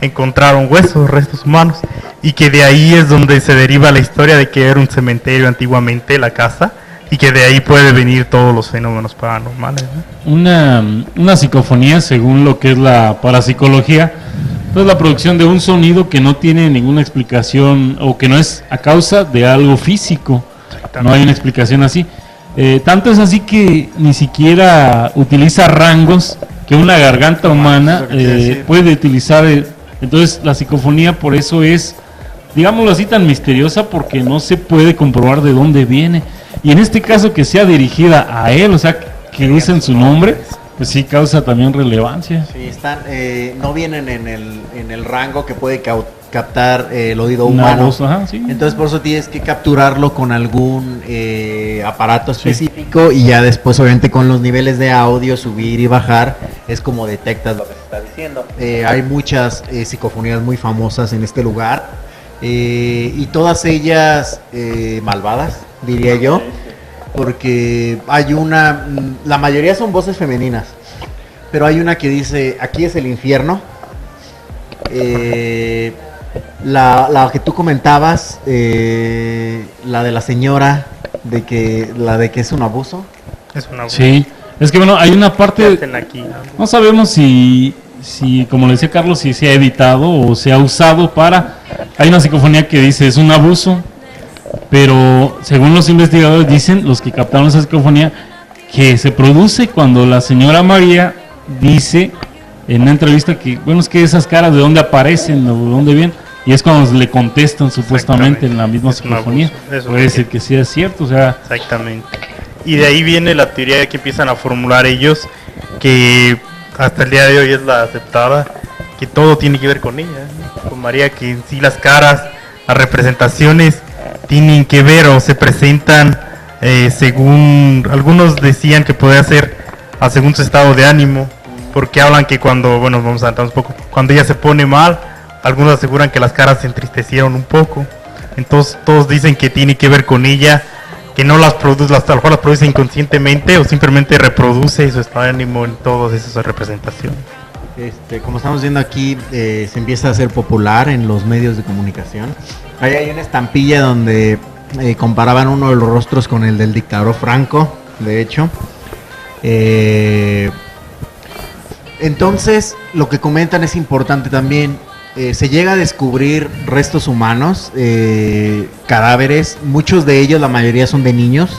encontraron huesos, restos humanos, y que de ahí es donde se deriva la historia de que era un cementerio antiguamente la casa, y que de ahí puede venir todos los fenómenos paranormales, ¿no? Una psicofonía, según lo que es la parapsicología, es la producción de un sonido que no tiene ninguna explicación o que no es a causa de algo físico. No hay una explicación así. Tanto es así que ni siquiera utiliza rangos que una garganta humana puede utilizar. Entonces la psicofonía por eso es, digámoslo así, tan misteriosa porque no se puede comprobar de dónde viene. Y en este caso que sea dirigida a él, o sea, que usen su nombre, pues sí causa también relevancia. Sí, no vienen en el rango que puede captar el oído Una humano. voz, ajá, sí. Entonces por eso tienes que capturarlo con algún aparato específico y ya después obviamente con los niveles de audio subir y bajar es como detectas lo que se está diciendo. Hay muchas psicofonías muy famosas en este lugar y todas ellas malvadas, diría yo. Porque hay la mayoría son voces femeninas, pero hay una que dice, aquí es el infierno. La que tú comentabas, la de la señora, de que es un abuso. Es una Sí, es que bueno, hay una parte, aquí, no sabemos si como le decía Carlos, si se ha editado o se ha usado hay una psicofonía que dice es un abuso. Pero según los investigadores dicen, los que captaron esa psicofonía, que se produce cuando la señora María dice en una entrevista que, bueno, es que esas caras de dónde aparecen o de dónde vienen, y es cuando le contestan supuestamente en la misma psicofonía. Puede ser que sí es cierto, o sea. Exactamente. Y de ahí viene la teoría que empiezan a formular ellos, que hasta el día de hoy es la aceptada, que todo tiene que ver con ella, ¿no? Con María, que en sí las caras, las representaciones tienen que ver o se presentan según algunos decían que podía ser según su estado de ánimo, porque hablan que cuando, bueno, vamos a adelantar un poco, cuando ella se pone mal, algunos aseguran que las caras se entristecieron un poco, entonces todos dicen que tiene que ver con ella, que no las produce, a lo mejor las produce inconscientemente o simplemente reproduce su estado de ánimo en todas esas representaciones. Como estamos viendo aquí, se empieza a hacer popular en los medios de comunicación. Ahí hay una estampilla donde comparaban uno de los rostros con el del dictador Franco, de hecho. Entonces, lo que comentan es importante también. Se llega a descubrir restos humanos, cadáveres, muchos de ellos, la mayoría son de niños.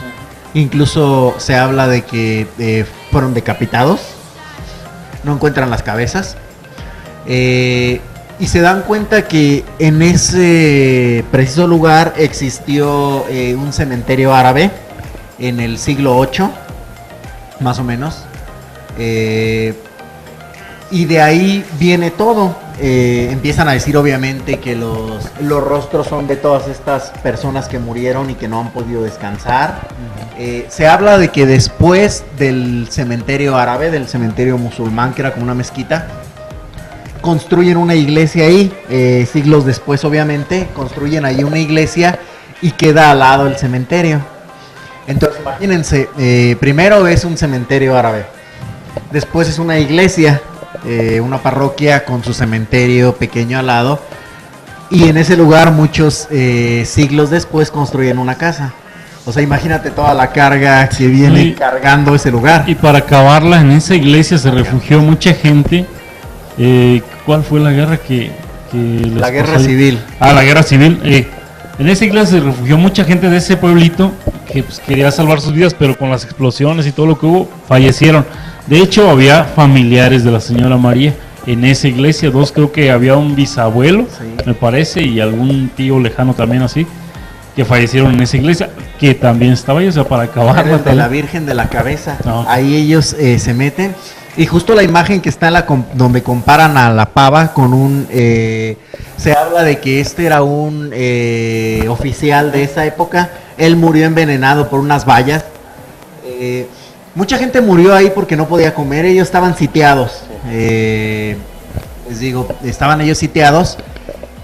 Incluso se habla de que fueron decapitados. No encuentran las cabezas. Y se dan cuenta que en ese preciso lugar existió un cementerio árabe en el siglo VIII, más o menos. Y de ahí viene todo. Empiezan a decir obviamente que los rostros son de todas estas personas que murieron y que no han podido descansar. Se habla de que después del cementerio árabe, del cementerio musulmán, que era como una mezquita, construyen una iglesia ahí, siglos después obviamente, construyen ahí una iglesia y queda al lado el cementerio. Entonces imagínense, primero es un cementerio árabe, después es una iglesia, una parroquia con su cementerio pequeño al lado, y en ese lugar muchos siglos después construyen una casa. O sea, imagínate toda la carga que viene cargando ese lugar. Y para acabarla, en esa iglesia se refugió mucha gente. ¿Cuál fue la guerra que la guerra civil? La guerra civil. En esa iglesia se refugió mucha gente de ese pueblito que pues, quería salvar sus vidas, pero con las explosiones y todo lo que hubo, fallecieron. De hecho, había familiares de la señora María en esa iglesia, dos, creo que había un bisabuelo, me parece, y algún tío lejano también así, que fallecieron en esa iglesia, que también estaba ahí, o sea, para acabarla. De la Virgen de la Cabeza, ahí ellos se meten, y justo la imagen que está donde comparan a la pava con un, se habla de que este era un oficial de esa época, él murió envenenado por unas vallas, mucha gente murió ahí porque no podía comer, ellos estaban sitiados, les digo, estaban ellos sitiados,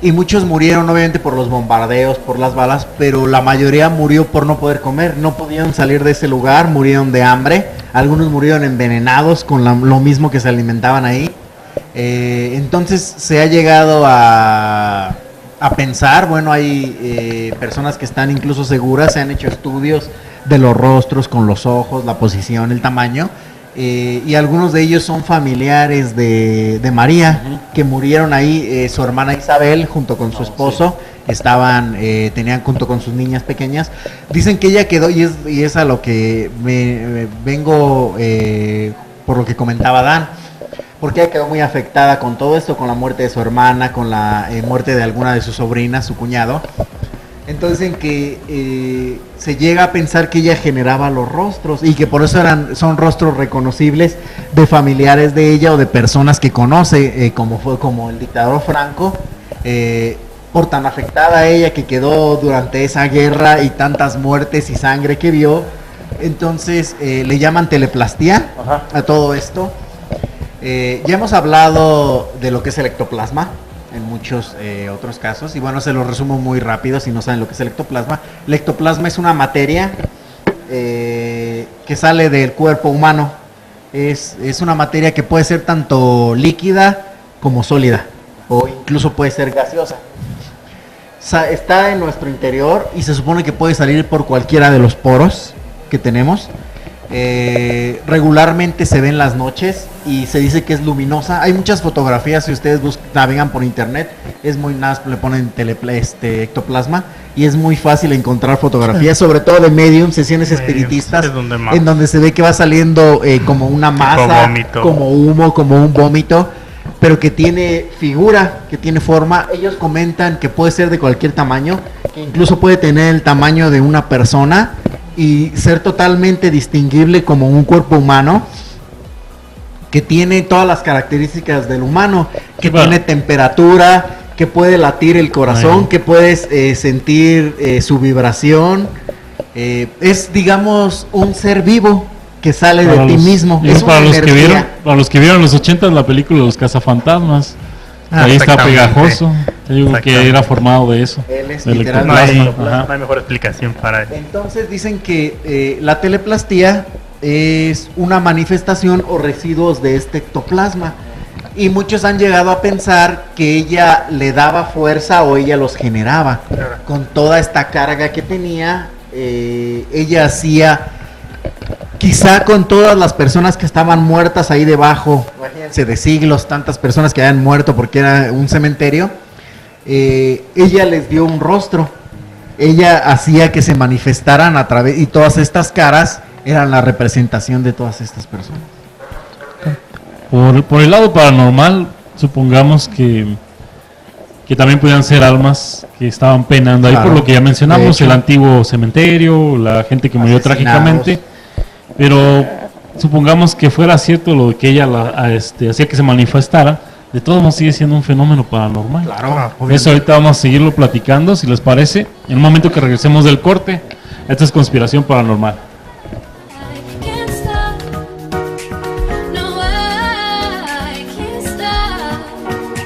y muchos murieron obviamente por los bombardeos, por las balas, pero la mayoría murió por no poder comer, no podían salir de ese lugar, murieron de hambre, algunos murieron envenenados con lo mismo que se alimentaban ahí. Entonces se ha llegado a pensar, bueno, hay personas que están incluso seguras, se han hecho estudios de los rostros con los ojos, la posición, el tamaño, y algunos de ellos son familiares de María, que murieron ahí, su hermana Isabel junto con su esposo, tenían junto con sus niñas pequeñas, dicen que ella quedó, y es a lo que me vengo, por lo que comentaba Dan, porque ella quedó muy afectada con todo esto, con la muerte de su hermana, con la muerte de alguna de sus sobrinas, su cuñado. Entonces en que se llega a pensar que ella generaba los rostros y que por eso son rostros reconocibles de familiares de ella o de personas que conoce, como el dictador Franco, por tan afectada ella que quedó durante esa guerra y tantas muertes y sangre que vio. Entonces le llaman teleplastía a todo esto. Ya hemos hablado de lo que es el ectoplasma en muchos otros casos, y bueno, se lo resumo muy rápido si no saben lo que es el ectoplasma. El ectoplasma es una materia que sale del cuerpo humano, es una materia que puede ser tanto líquida como sólida, o incluso puede ser gaseosa. Está en nuestro interior y se supone que puede salir por cualquiera de los poros que tenemos. Regularmente se ve en las noches y se dice que es luminosa. Hay muchas fotografías, si ustedes navegan por internet, es muy nice, le ponen ectoplasma y es muy fácil encontrar fotografías, sobre todo de medium, sesiones espiritistas, en donde se ve que va saliendo como una masa, como humo, como un vómito, pero que tiene figura, que tiene forma. Ellos comentan que puede ser de cualquier tamaño, que incluso puede tener el tamaño de una persona y ser totalmente distinguible como un cuerpo humano, que tiene todas las características del humano, que tiene temperatura, que puede latir el corazón, que puedes sentir su vibración. Es, digamos, un ser vivo que sale de ti mismo. Es para los que vieron los 80 la película Los Cazafantasmas, ahí está Pegajoso, te digo que era formado de eso. Él es no hay mejor explicación para eso. Entonces dicen que la teleplastía es una manifestación o residuos de este ectoplasma, y muchos han llegado a pensar que ella le daba fuerza o ella los generaba con toda esta carga que tenía. Ella hacía, quizá con todas las personas que estaban muertas ahí debajo, imagínense, de siglos, tantas personas que habían muerto porque era un cementerio, ella les dio un rostro, ella hacía que se manifestaran a través, y todas estas caras eran la representación de todas estas personas. Por el lado paranormal, supongamos que también podían ser almas que estaban penando ahí, por lo que ya mencionamos, el antiguo cementerio, la gente que murió trágicamente, pero supongamos que fuera cierto lo que ella hacía que se manifestara, de todos modos sigue siendo un fenómeno paranormal. Claro. Eso ahorita vamos a seguirlo platicando, si les parece, en el momento que regresemos del corte. Esta es Conspiración Paranormal. Can't stop. No, I can't stop.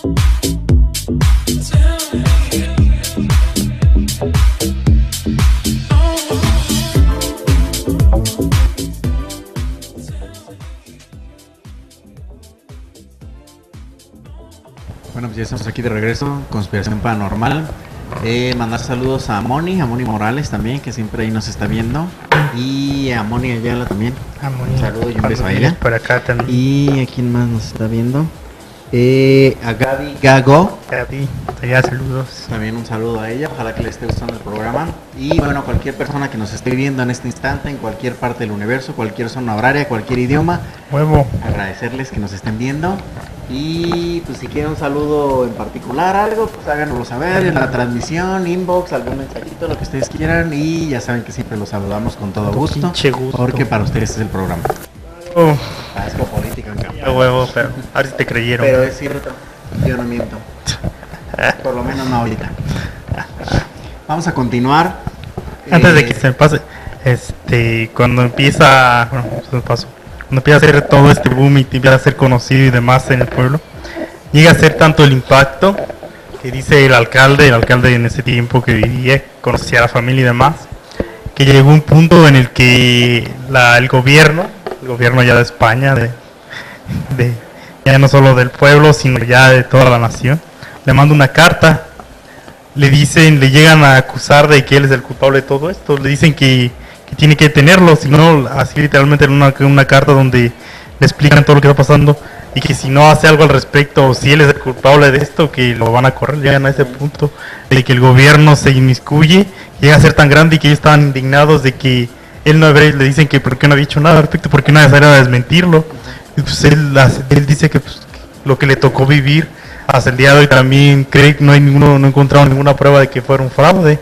Bueno, pues ya estamos aquí de regreso, Conspiración Paranormal. Mandar saludos a Moni Morales también, que siempre ahí nos está viendo. Y a Moni Ayala también. Un saludo y un beso a ella. Por acá también. ¿Y a quién más nos está viendo? A Gaby Gago. Gaby, allá saludos. También un saludo a ella, ojalá que le esté gustando el programa. Y bueno, cualquier persona que nos esté viendo en este instante, en cualquier parte del universo, cualquier zona horaria, cualquier idioma, Huevo. agradecerles que nos estén viendo. Y pues si quieren un saludo en particular, algo, pues háganoslo saber en la transmisión, inbox, algún mensajito, lo que ustedes quieran. Y ya saben que siempre los saludamos con todo gusto, Pinche gusto. porque para ustedes es el programa. Oh, Es política en campaña. a huevo, pero a ver si te creyeron. Pero es cierto, yo no miento. Por lo menos no ahorita. Vamos a continuar. Antes de que se me pase, cuando empieza, bueno, se me pasó. Cuando empieza a hacer todo este boom y empieza a ser conocido y demás en el pueblo, llega a ser tanto el impacto que dice el alcalde en ese tiempo que vivía, conocía a la familia y demás, que llegó un punto en el que el gobierno ya de España, ya no solo del pueblo, sino ya de toda la nación, le manda una carta, le llegan a acusar de que él es el culpable de todo esto, le dicen que tiene que detenerlo, si no, así literalmente en una carta donde le explican todo lo que está pasando y que si no hace algo al respecto, o si él es el culpable de esto, que lo van a correr. Llegan a ese punto de que el gobierno se inmiscuye, llega a ser tan grande y que ellos estaban indignados de que él no le dicen que por qué no había dicho nada al respecto, porque nadie salió a desmentirlo. Y pues él dice que pues, lo que le tocó vivir hasta el día de hoy también cree que no encontraron ninguna prueba de que fuera un fraude.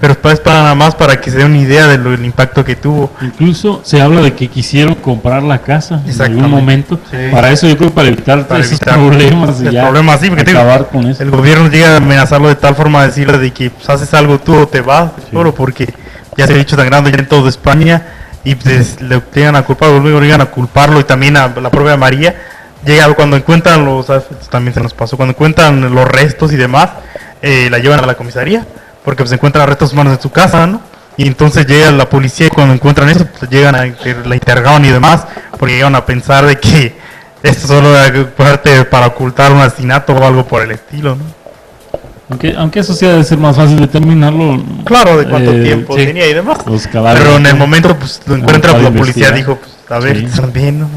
Pero es para nada más para que se dé una idea del impacto que tuvo. Incluso se habla de que quisieron comprar la casa en algún momento. Sí. Para eso yo creo para evitar esos problemas y el ya problema, sí, porque acabar con eso. el gobierno llega a amenazarlo de tal forma, a decirle de que pues, haces algo tú o te vas, solo porque ya se ha hecho tan grande ya en toda España y pues, le llegan a culparlo, luego llegan a culparlo y también a la propia María. Llega cuando encuentran también se nos pasó, cuando encuentran los restos y demás, la llevan a la comisaría. Porque pues encuentran restos humanos en su casa, ¿no? Y entonces llega la policía y cuando encuentran eso, pues llegan a la interrogaron y demás, porque llegan a pensar de que esto solo era parte para ocultar un asesinato o algo por el estilo, ¿no? Aunque eso sí debe ser más fácil determinarlo. Claro, de cuánto tiempo sí, tenía y demás. los cadáveres. Pero en el momento pues lo encuentra, pues, la policía investigar. dijo, pues a ver, Sí. ¿están bien, no?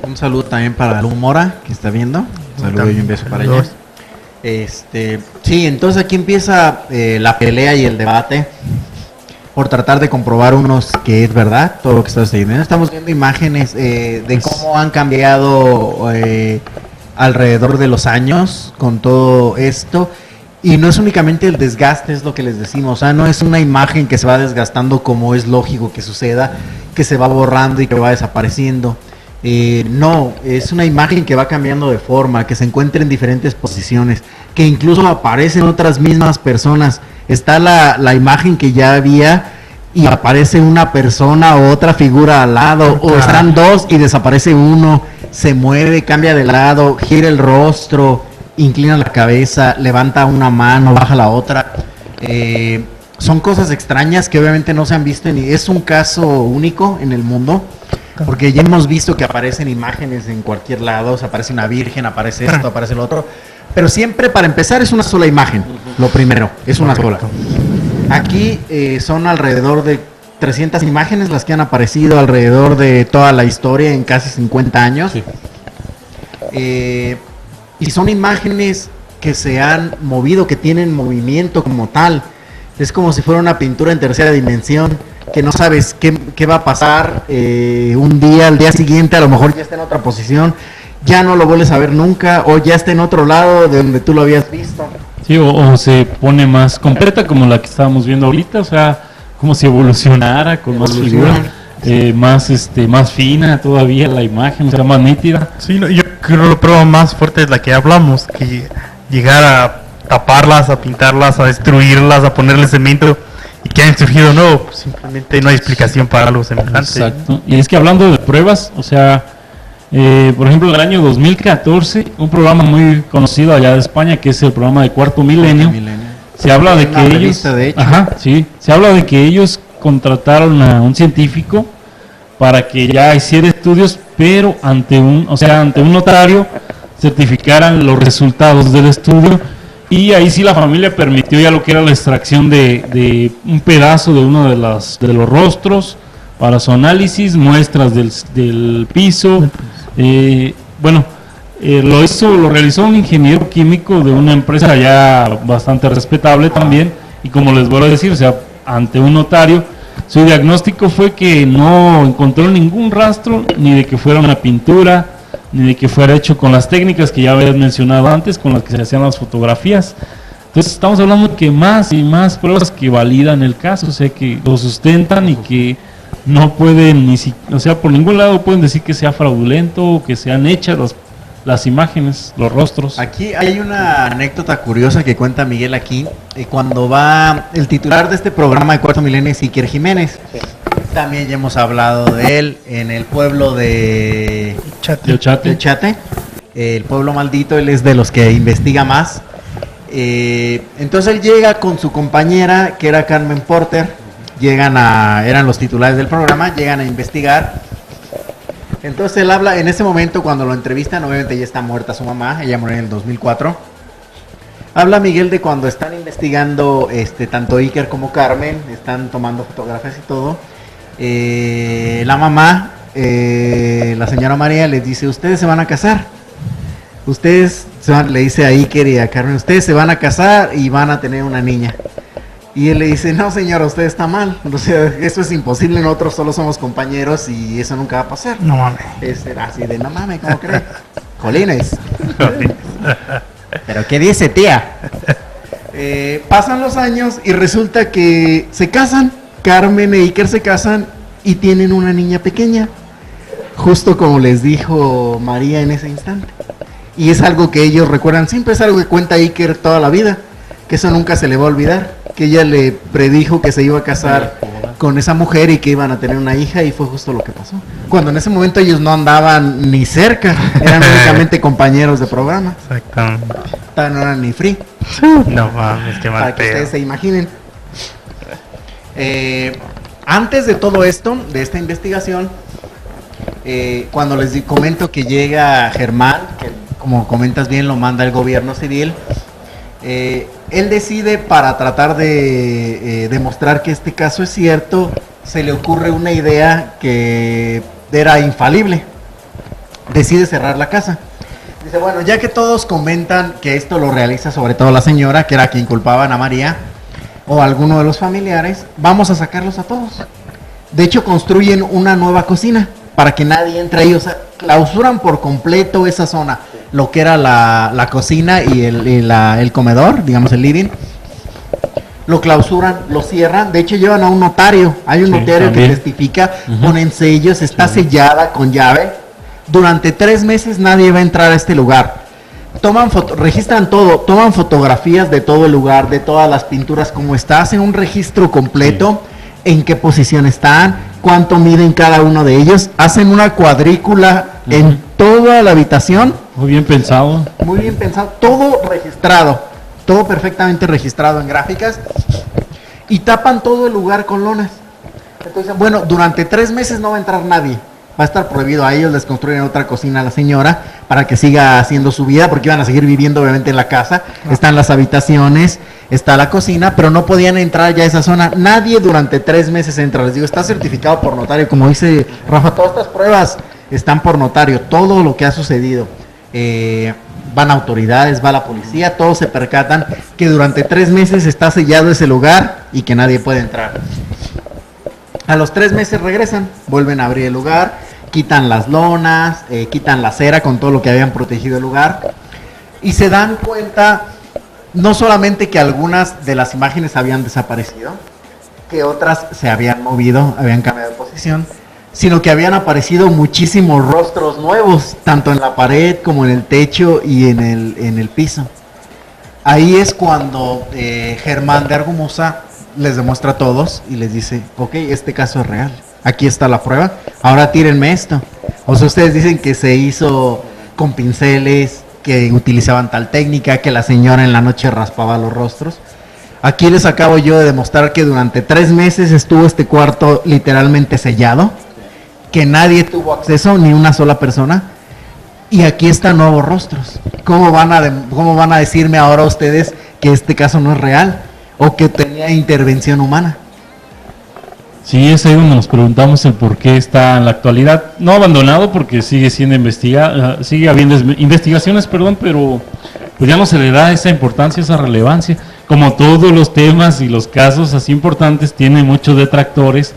Un saludo también para Lu Mora, que está viendo. Un saludo y un beso para ella. Saludos. Sí, entonces aquí empieza la pelea y el debate por tratar de comprobar unos que es verdad todo lo que está sucediendo. Estamos viendo imágenes de cómo han cambiado alrededor de los años con todo esto. Y no es únicamente el desgaste, es lo que les decimos. O sea, no es una imagen que se va desgastando como es lógico que suceda, que se va borrando y que va desapareciendo. No, es una imagen que va cambiando de forma, que se encuentra en diferentes posiciones, que incluso aparecen otras mismas personas. Está la imagen que ya había y aparece una persona o otra figura al lado, o están dos y desaparece uno, se mueve, cambia de lado, gira el rostro, inclina la cabeza, levanta una mano, baja la otra. Son cosas extrañas que obviamente no se han visto, y es un caso único en el mundo. Porque ya hemos visto que aparecen imágenes en cualquier lado, o sea, aparece una virgen, aparece esto, aparece lo otro, pero siempre para empezar es una sola imagen, lo primero, es una sola. Aquí son alrededor de 300 imágenes las que han aparecido alrededor de toda la historia en casi 50 años. Sí. Y son imágenes que se han movido, que tienen movimiento como tal. Es como si fuera una pintura en tercera dimensión, que no sabes qué va a pasar un día, al día siguiente a lo mejor ya está en otra posición, ya no lo vuelves a ver nunca, o ya está en otro lado de donde tú lo habías visto. Sí, o se pone más completa como la que estábamos viendo ahorita, o sea, como si evolucionara con más figura, más fina todavía la imagen, o sea, más nítida. Sí, no, yo creo que la prueba más fuerte es la que hablamos, que llegar a taparlas, a pintarlas, a destruirlas, a ponerle cemento y que hayan surgido nuevo, pues simplemente no hay explicación para algo semejante. Exacto. Y es que hablando de pruebas, o sea, Por ejemplo, en el año 2014, un programa muy conocido allá de España, que es el programa de Cuarto Milenio, se habla de que ellos, se habla de que ellos contrataron a un científico para que ya hiciera estudios, pero ante un notario certificaran los resultados del estudio, y ahí sí la familia permitió ya lo que era la extracción de un pedazo de uno de los rostros para su análisis, muestras del piso. Lo realizó un ingeniero químico de una empresa ya bastante respetable también, y como les vuelvo a decir, o sea, ante un notario, su diagnóstico fue que no encontró ningún rastro, ni de que fuera una pintura, ni de que fuera hecho con las técnicas que ya habías mencionado antes, con las que se hacían las fotografías. Entonces estamos hablando de que más y más pruebas que validan el caso, o sea, que lo sustentan y que no pueden por ningún lado pueden decir que sea fraudulento o que sean hechas las imágenes, los rostros. Aquí hay una anécdota curiosa que cuenta Miguel aquí, cuando va el titular de este programa de Cuarto Milenio, Iker Jiménez. También ya hemos hablado de él en el pueblo de Chate, el pueblo maldito. Él es de los que investiga más. Entonces él llega con su compañera, que era Carmen Porter, eran los titulares del programa, llegan a investigar. Entonces él habla, en ese momento cuando lo entrevistan, obviamente ya está muerta su mamá, ella murió en el 2004. Habla Miguel de cuando están investigando, tanto Iker como Carmen, están tomando fotografías y todo. La mamá, la señora María, les dice: ustedes se van a casar. Le dice a Iker y a Carmen: ustedes se van a casar y van a tener una niña. Y él le dice: no, señora, usted está mal. O sea, eso es imposible. Nosotros solo somos compañeros y eso nunca va a pasar. No mames. Era así de: no mames, ¿cómo cree? Jolines. ¿Pero qué dice, tía? Pasan los años y resulta que se casan. Carmen e Iker se casan y tienen una niña pequeña. Justo como les dijo María en ese instante. Y es algo que ellos recuerdan siempre. Es algo que cuenta Iker toda la vida. Que eso nunca se le va a olvidar. Que ella le predijo que se iba a casar con esa mujer y que iban a tener una hija, y fue justo lo que pasó. Cuando en ese momento ellos no andaban ni cerca, eran únicamente compañeros de programa. Exactamente. No eran ni free. No mames, qué mal Para que pedo. ustedes se imaginen. Antes de todo esto, de esta investigación, cuando les comento que llega Germán, que como comentas bien lo manda el gobierno civil, él decide, para tratar de demostrar que este caso es cierto, se le ocurre una idea que era infalible. Decide cerrar la casa. Dice: bueno, ya que todos comentan que esto lo realiza sobre todo la señora, que era quien culpaban a María, o a alguno de los familiares, vamos a sacarlos a todos. De hecho, construyen una nueva cocina para que nadie entre ellos. Clausuran por completo esa zona, lo que era la cocina y el comedor, digamos el living. Lo clausuran, lo cierran. De hecho, llevan a un notario. Hay un notario también que testifica, ponen sellos, está sellada con llave. Durante 3 meses nadie va a entrar a este lugar. Registran todo, toman fotografías de todo el lugar, de todas las pinturas, cómo está, hacen un registro completo, en qué posición están, cuánto miden cada uno de ellos, hacen una cuadrícula en toda la habitación. Muy bien pensado. Muy bien pensado, todo registrado, todo perfectamente registrado en gráficas, y tapan todo el lugar con lonas. Entonces, bueno, durante 3 meses no va a entrar nadie. Va a estar prohibido. A ellos les construyen otra cocina a la señora para que siga haciendo su vida, porque iban a seguir viviendo obviamente en la casa. Están las habitaciones, está la cocina, pero no podían entrar ya a esa zona. Nadie durante 3 meses entra. Les digo, está certificado por notario. Como dice Rafa, todas estas pruebas están por notario. Todo lo que ha sucedido. Van autoridades, va la policía, todos se percatan que durante 3 meses está sellado ese lugar y que nadie puede entrar. A los 3 meses regresan, vuelven a abrir el lugar, quitan las lonas, quitan la cera con todo lo que habían protegido el lugar, y se dan cuenta no solamente que algunas de las imágenes habían desaparecido, que otras se habían movido, habían cambiado de posición, sino que habían aparecido muchísimos rostros nuevos, tanto en la pared como en el techo y en el piso. Ahí es cuando Germán de Argumosa les demuestra a todos y les dice: ok, este caso es real. Aquí está la prueba. Ahora tírenme esto. O sea, ustedes dicen que se hizo con pinceles, que utilizaban tal técnica, que la señora en la noche raspaba los rostros. Aquí les acabo yo de demostrar que durante 3 meses estuvo este cuarto literalmente sellado, que nadie tuvo acceso, ni una sola persona. Y aquí están nuevos rostros. ¿Cómo van a decirme ahora ustedes que este caso no es real o que tenía intervención humana? Sí, es ahí donde nos preguntamos el por qué está en la actualidad, no abandonado porque sigue siendo sigue habiendo investigaciones, perdón, pero pues ya no se le da esa importancia, esa relevancia. Como todos los temas y los casos así importantes, tiene muchos detractores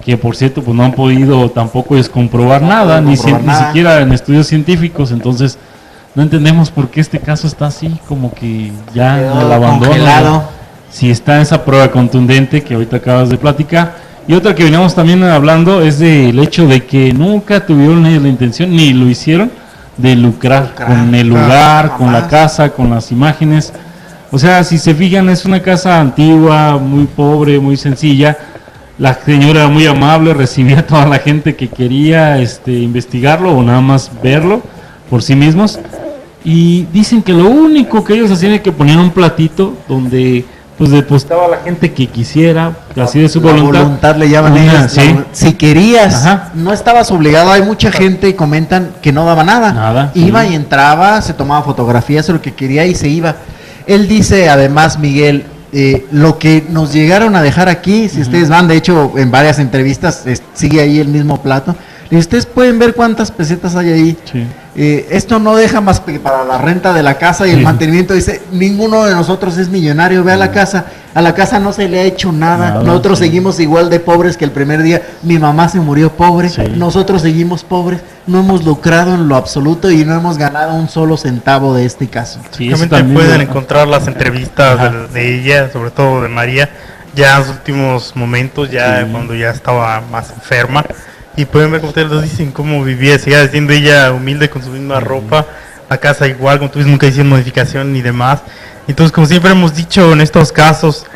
que, por cierto, pues no han podido tampoco comprobar nada, ni siquiera en estudios científicos. Entonces no entendemos por qué este caso está así, como que ya en el abandono. Congelado. Si está esa prueba contundente que ahorita acabas de platicar. Y otra que veníamos también hablando es del hecho de que nunca tuvieron la intención, ni lo hicieron, de lucrar con el lugar, con la casa, con las imágenes. O sea, si se fijan, es una casa antigua, muy pobre, muy sencilla. La señora era muy amable, recibía a toda la gente que quería investigarlo o nada más verlo por sí mismos. Y dicen que lo único que ellos hacían es que ponían un platito donde pues depositaba a la gente que quisiera, así de su voluntad le llaman ellos. Sí. Si querías, Ajá. no estabas obligado. Hay mucha gente y comentan que no daba nada. Iba y entraba, se tomaba fotografías, lo que quería y se iba. Él dice, además, Miguel, lo que nos llegaron a dejar aquí, si ustedes van, de hecho, en varias entrevistas, sigue ahí el mismo plato. Y ustedes pueden ver cuántas pesetas hay ahí. Sí. Esto no deja más que para la renta de la casa y el mantenimiento. Dice, ninguno de nosotros es millonario. Ve a la casa no se le ha hecho nada. Nosotros seguimos igual de pobres que el primer día. Mi mamá se murió pobre. Nosotros seguimos pobres. No hemos lucrado en lo absoluto y no hemos ganado un solo centavo de este caso. Realmente pueden encontrar las entrevistas de ella, sobre todo de María, ya en los últimos momentos, ya cuando ya estaba más enferma. Y pueden ver, como ustedes lo dicen, cómo vivía, seguía siendo ella humilde con su misma ropa, la casa igual, como tú dices, nunca hicieron modificación ni demás. Entonces, como siempre hemos dicho en estos casos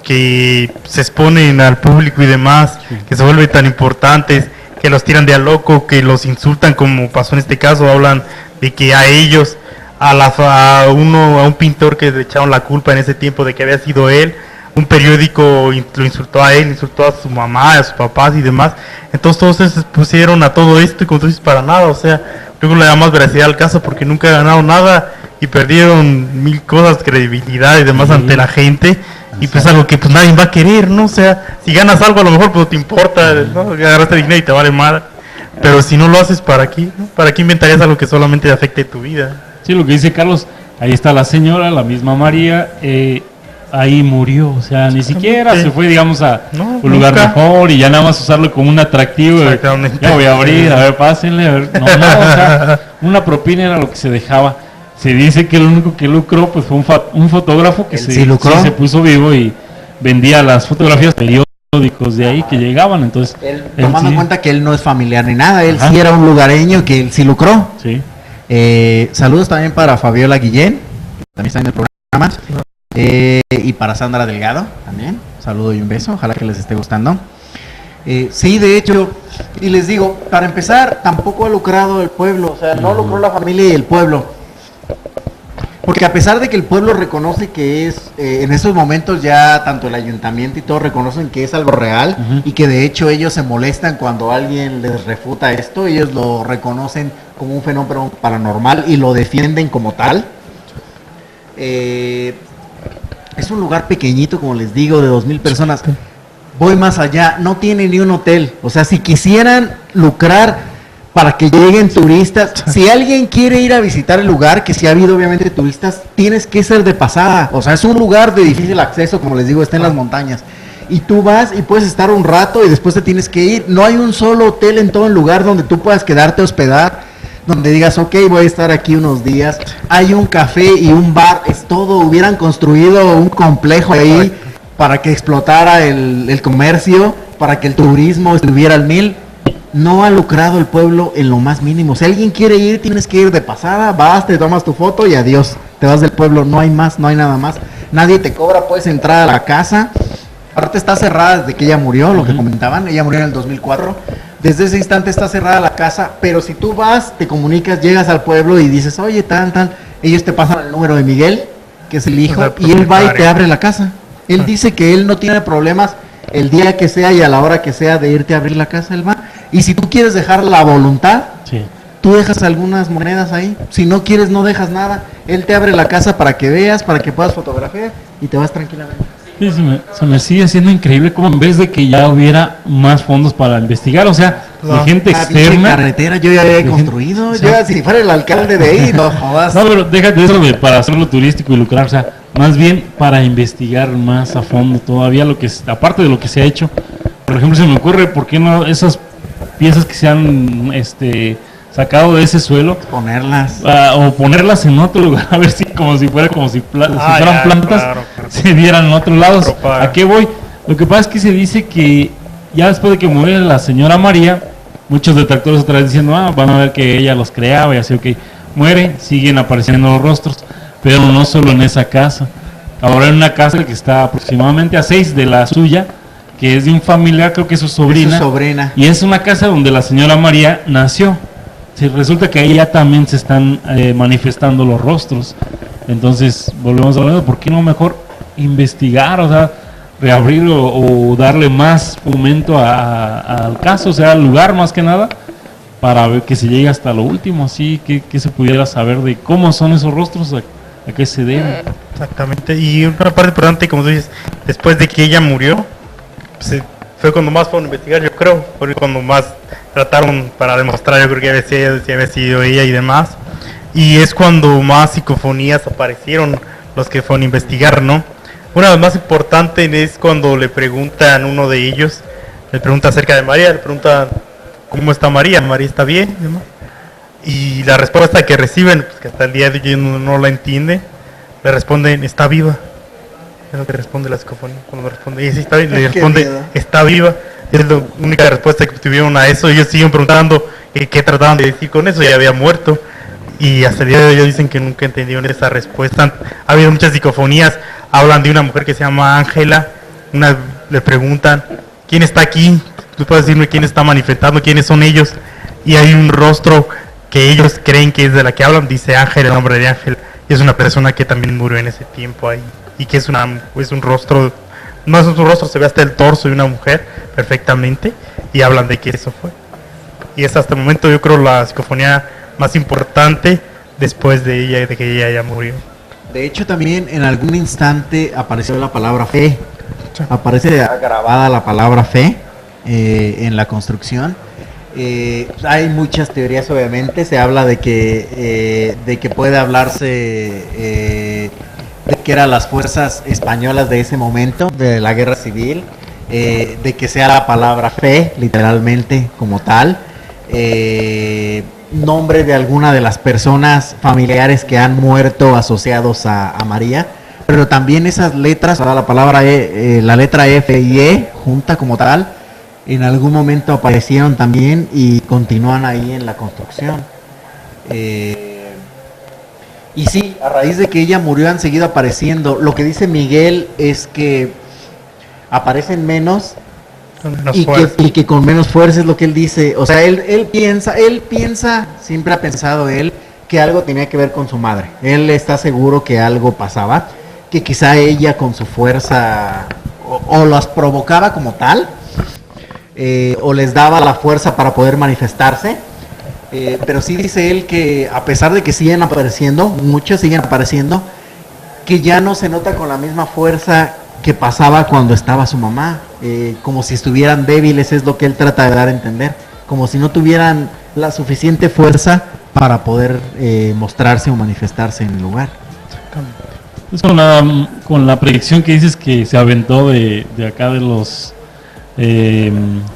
que se exponen al público y demás, que se vuelven tan importantes, que los tiran de a loco, que los insultan, como pasó en este caso, hablan de que a ellos, a un pintor que le echaron la culpa en ese tiempo de que había sido él, un periódico lo insultó a él, insultó a su mamá, a sus papás y demás. Entonces todos se pusieron a todo esto y como tú dices, para nada. O sea, creo que le da más veracidad al caso porque nunca ganaron nada y perdieron 1000 cosas, credibilidad y demás ante la gente. Y pues algo que pues nadie va a querer, ¿no? O sea, si ganas algo a lo mejor pues no te importa, ¿no? Agarraste dinero y te vale mal. Pero si no lo haces, ¿para qué? ¿No? ¿Para qué inventarías algo que solamente afecte tu vida? Sí, lo que dice Carlos, ahí está la señora, la misma María, ahí murió, o sea, ni siquiera se fue, digamos, a un lugar mejor y ya nada más usarlo como un atractivo. Ya voy a abrir, a ver, pásenle, a ver. No, o sea, una propina era lo que se dejaba. Se dice que lo único que lucró pues fue un fotógrafo que se puso vivo y vendía las fotografías periódicos de ahí que llegaban. Entonces, tomando en cuenta que él no es familiar ni nada, él sí era un lugareño que él sí lucró. Sí. Saludos también para Fabiola Guillén, también está en el programa. Y para Sandra Delgado también, saludo y un beso, ojalá que les esté gustando. Sí, de hecho, y les digo, para empezar, tampoco ha lucrado el pueblo, o sea, no lucró la familia y el pueblo. Porque a pesar de que el pueblo reconoce que es, en esos momentos ya tanto el ayuntamiento y todo reconocen que es algo real y que de hecho ellos se molestan cuando alguien les refuta esto, ellos lo reconocen como un fenómeno paranormal y lo defienden como tal. Es un lugar pequeñito, como les digo, de 2000 personas. Voy más allá, no tiene ni un hotel. O sea, si quisieran lucrar para que lleguen turistas, si alguien quiere ir a visitar el lugar, que si ha habido obviamente turistas, tienes que ser de pasada. O sea, es un lugar de difícil acceso, como les digo, está en las montañas. Y tú vas y puedes estar un rato y después te tienes que ir. No hay un solo hotel en todo el lugar donde tú puedas quedarte a hospedar, donde digas, ok, voy a estar aquí unos días. Hay un café y un bar, es todo. Hubieran construido un complejo ahí para que explotara el comercio, para que el turismo estuviera al 1000. No ha lucrado el pueblo en lo más mínimo. Si alguien quiere ir, tienes que ir de pasada, vas, te tomas tu foto y adiós. Te vas del pueblo, no hay más, no hay nada más. Nadie te cobra, puedes entrar a la casa. aparte está cerrada desde que ella murió, lo que comentaban, ella murió en el 2004. Desde ese instante está cerrada la casa, pero si tú vas, te comunicas, llegas al pueblo y dices, oye, ellos te pasan el número de Miguel, que es el hijo, y él va y te abre la casa. Él dice que él no tiene problemas el día que sea y a la hora que sea de irte a abrir la casa, él va. Y si tú quieres dejar la voluntad, Sí. tú dejas algunas monedas ahí. Si no quieres, no dejas nada. Él te abre la casa para que veas, para que puedas fotografiar y te vas tranquilamente. Sí, se me sigue haciendo increíble como en vez de que ya hubiera más fondos para investigar, o sea, de gente La pinche externa. carretera yo ya había gente- construido. sí. Yo, si fuera el alcalde de ahí, no jodas. No, pero déjate eso de para hacerlo turístico y lucrar, o sea, más bien para investigar más a fondo todavía lo que aparte de lo que se ha hecho. Por ejemplo, se me ocurre, ¿por qué no esas piezas que se han sacado de ese suelo Ponerlas. o ponerlas en otro lugar, a ver si como si fueran ya, plantas, claro. se dieran en otro lado? Propaga. ¿A qué voy? Lo que pasa es que se dice que ya después de que murió la señora María, muchos detractores otra vez diciendo, van a ver que ella los creaba y así, ok, muere, siguen apareciendo los rostros, pero no solo en esa casa. Ahora en una casa que está aproximadamente a 6 de la suya, que es de un familiar, creo que es su sobrina, Es su sobrina. y es una casa donde la señora María nació. Sí, resulta que ahí ya también se están manifestando los rostros. Entonces, volvemos a hablar, ¿por qué no mejor investigar, o sea, reabrir o darle más fomento al caso, o sea, al lugar más que nada, para ver que se llegue hasta lo último, así que se pudiera saber de cómo son esos rostros, a qué se deben? Exactamente, y una parte importante, como tú dices, después de que ella murió, pues, fue cuando más fueron a investigar, yo creo, fue cuando más trataron para demostrar, yo creo que había sido ella y demás, y es cuando más psicofonías aparecieron, los que fueron a investigar, ¿no? Una de las más importantes es cuando le preguntan uno de ellos, le pregunta acerca de María, le pregunta ¿cómo está María? ¿María está bien? Y demás. Y la respuesta que reciben, pues, que hasta el día de hoy no la entiende, le responden, está viva. Es lo que responde la psicofonía. Cuando responde, y sí está bien, le Qué responde, miedo. está viva. Es la única respuesta que tuvieron a eso. Ellos siguen preguntando qué trataban de decir con eso, ya había muerto. Y hasta el día de hoy ellos dicen que nunca entendieron esa respuesta. Ha habido muchas psicofonías, hablan de una mujer que se llama Ángela, le preguntan, ¿quién está aquí? Tú puedes decirme quién está manifestando, quiénes son ellos. Y hay un rostro que ellos creen que es de la que hablan, dice Ángel, el nombre de Ángel, y es una persona que también murió en ese tiempo ahí, y que es un rostro, no es un rostro, se ve hasta el torso de una mujer perfectamente, y hablan de que eso fue. Y es hasta el momento, yo creo, la psicofonía más importante después de ella, de que ella ya murió. De hecho, también en algún instante apareció la palabra fe. Aparece grabada la palabra fe en la construcción. Hay muchas teorías, obviamente. Se habla de que puede hablarse de que eran las fuerzas españolas de ese momento, de la guerra civil, de que sea la palabra fe, literalmente, como tal. Nombre de alguna de las personas familiares que han muerto asociados a María, pero también esas letras, ahora la palabra la letra F y E junta como tal, en algún momento aparecieron también y continúan ahí en la construcción. Y sí, a raíz de que ella murió han seguido apareciendo. Lo que dice Miguel es que aparecen menos y que con menos fuerza, es lo que él dice. O sea, él piensa, siempre ha pensado él, que algo tenía que ver con su madre. Él está seguro que algo pasaba, que quizá ella con su fuerza o las provocaba como tal, o les daba la fuerza para poder manifestarse. Pero sí dice él que a pesar de que siguen apareciendo, muchos siguen apareciendo, que ya no se nota con la misma fuerza que pasaba cuando estaba su mamá, como si estuvieran débiles, es lo que él trata de dar a entender, como si no tuvieran la suficiente fuerza para poder mostrarse o manifestarse en el lugar. Es con la predicción que dices que se aventó de acá de los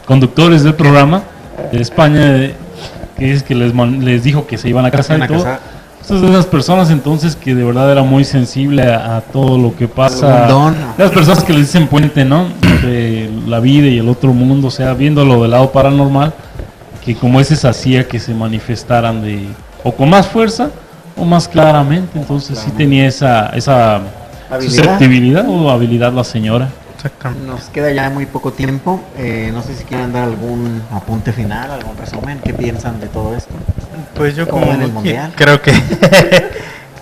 conductores del programa de España, que es que les dijo que se iban a casar y todo. Esas de esas personas entonces que de verdad era muy sensible a todo lo que pasa. Las personas que les dicen puente, ¿no? De la vida y el otro mundo, o sea, viéndolo del lado paranormal, que como ese hacía que se manifestaran o con más fuerza o más claramente. Entonces sí tenía esa ¿Habilidad? susceptibilidad o habilidad la señora. Exactamente. Nos queda ya muy poco tiempo. No sé si quieren dar algún apunte final, algún resumen. ¿Qué piensan de todo esto? Pues yo ¿Cómo como ven el mundial? creo que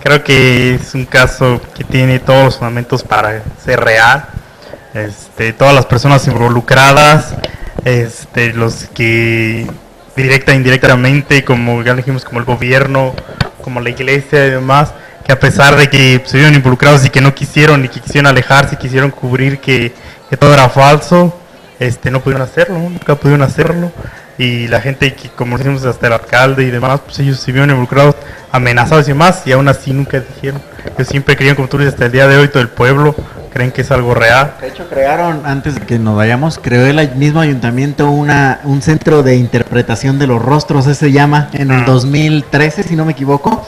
creo que es un caso que tiene todos los fundamentos para ser real. Todas las personas involucradas, los que directa e indirectamente, como ya dijimos, como el gobierno, como la iglesia y demás, que a pesar de que se vieron involucrados y que no quisieron, y que quisieron alejarse, quisieron cubrir que todo era falso, no pudieron hacerlo, nunca pudieron hacerlo. Y la gente que, como decimos, hasta el alcalde y demás, pues ellos se vieron involucrados, amenazados y demás, y aún así nunca dijeron. Ellos siempre creían, como tú dices, hasta el día de hoy todo el pueblo creen que es algo real. De hecho, crearon, antes de que nos vayamos, creó el mismo ayuntamiento un centro de interpretación de los rostros, ese se llama, en el 2013, si no me equivoco.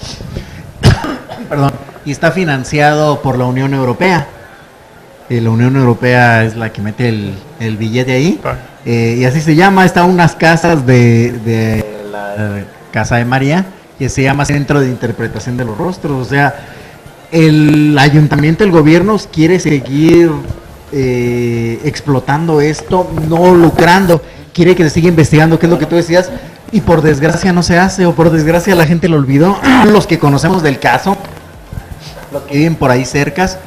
Perdón. Y está financiado por la Unión Europea. La Unión Europea es la que mete el billete ahí. Y así se llama, está unas casas de la Casa de María, que se llama Centro de Interpretación de los Rostros. O sea, el ayuntamiento, el gobierno quiere seguir explotando esto, no lucrando, quiere que se siga investigando, que es lo que tú decías, y por desgracia no se hace, o por desgracia la gente lo olvidó, los que conocemos del caso, los que viven por ahí cercas,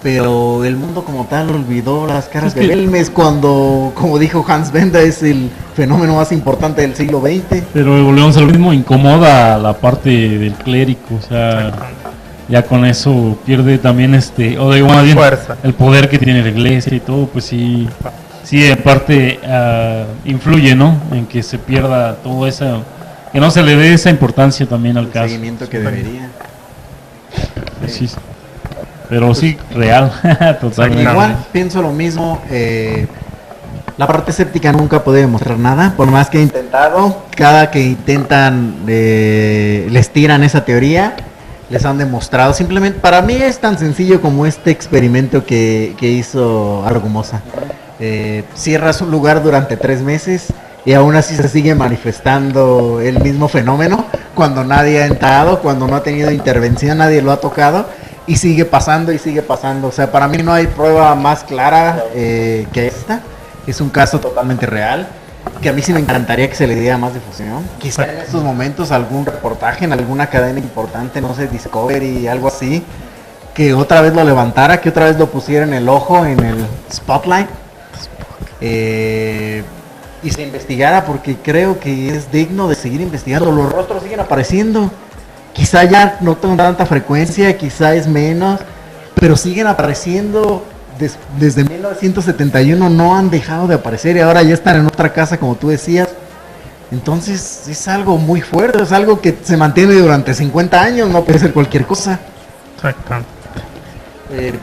pero el mundo como tal olvidó las caras de Belmes cuando, como dijo Hans Benda, es el fenómeno más importante del siglo XX. Pero volvemos a lo mismo, incomoda la parte del clérigo, o sea, ya con eso pierde también o digo más bien Fuerza. el poder que tiene la iglesia y todo, pues sí de parte influye, ¿no? En que se pierda todo eso, que no se le dé esa importancia también al El caso. seguimiento que debería. Pues sí. Pero sí, real, totalmente. Igual pienso lo mismo. La parte escéptica nunca puede demostrar nada, por más que he intentado. Cada que intentan, les tiran esa teoría, les han demostrado. Simplemente, para mí es tan sencillo como este experimento que hizo Argumosa. Cierras un lugar durante 3 meses y aún así se sigue manifestando el mismo fenómeno cuando nadie ha entrado, cuando no ha tenido intervención, nadie lo ha tocado. Y sigue pasando y sigue pasando. O sea, para mí no hay prueba más clara que esta. Es un caso totalmente real. Que a mí sí me encantaría que se le diera más difusión. Quizá en estos momentos algún reportaje en alguna cadena importante, no sé, Discovery, algo así. Que otra vez lo levantara, que otra vez lo pusiera en el ojo, en el spotlight. Y se investigara, porque creo que es digno de seguir investigando. Los rostros siguen apareciendo. Quizá ya no con tanta frecuencia, quizá es menos, pero siguen apareciendo desde 1971, no han dejado de aparecer y ahora ya están en otra casa, como tú decías. Entonces es algo muy fuerte, es algo que se mantiene durante 50 años, no puede ser cualquier cosa. Exactamente.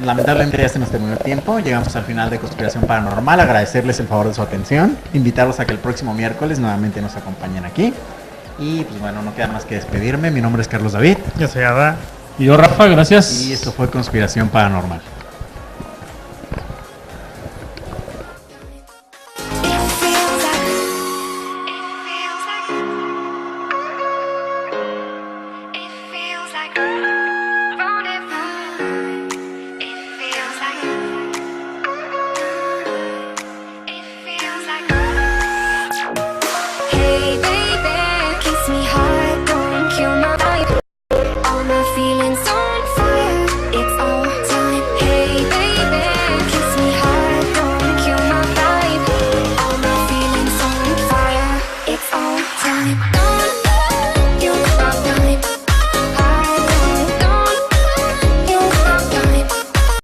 Lamentablemente ya se nos terminó el tiempo, llegamos al final de Conspiración Paranormal, agradecerles el favor de su atención, invitarlos a que el próximo miércoles nuevamente nos acompañen aquí. Y pues bueno, no queda más que despedirme. Mi nombre es Carlos David. Yo soy Ada. Y yo, Rafa, gracias. Y esto fue Conspiración Paranormal.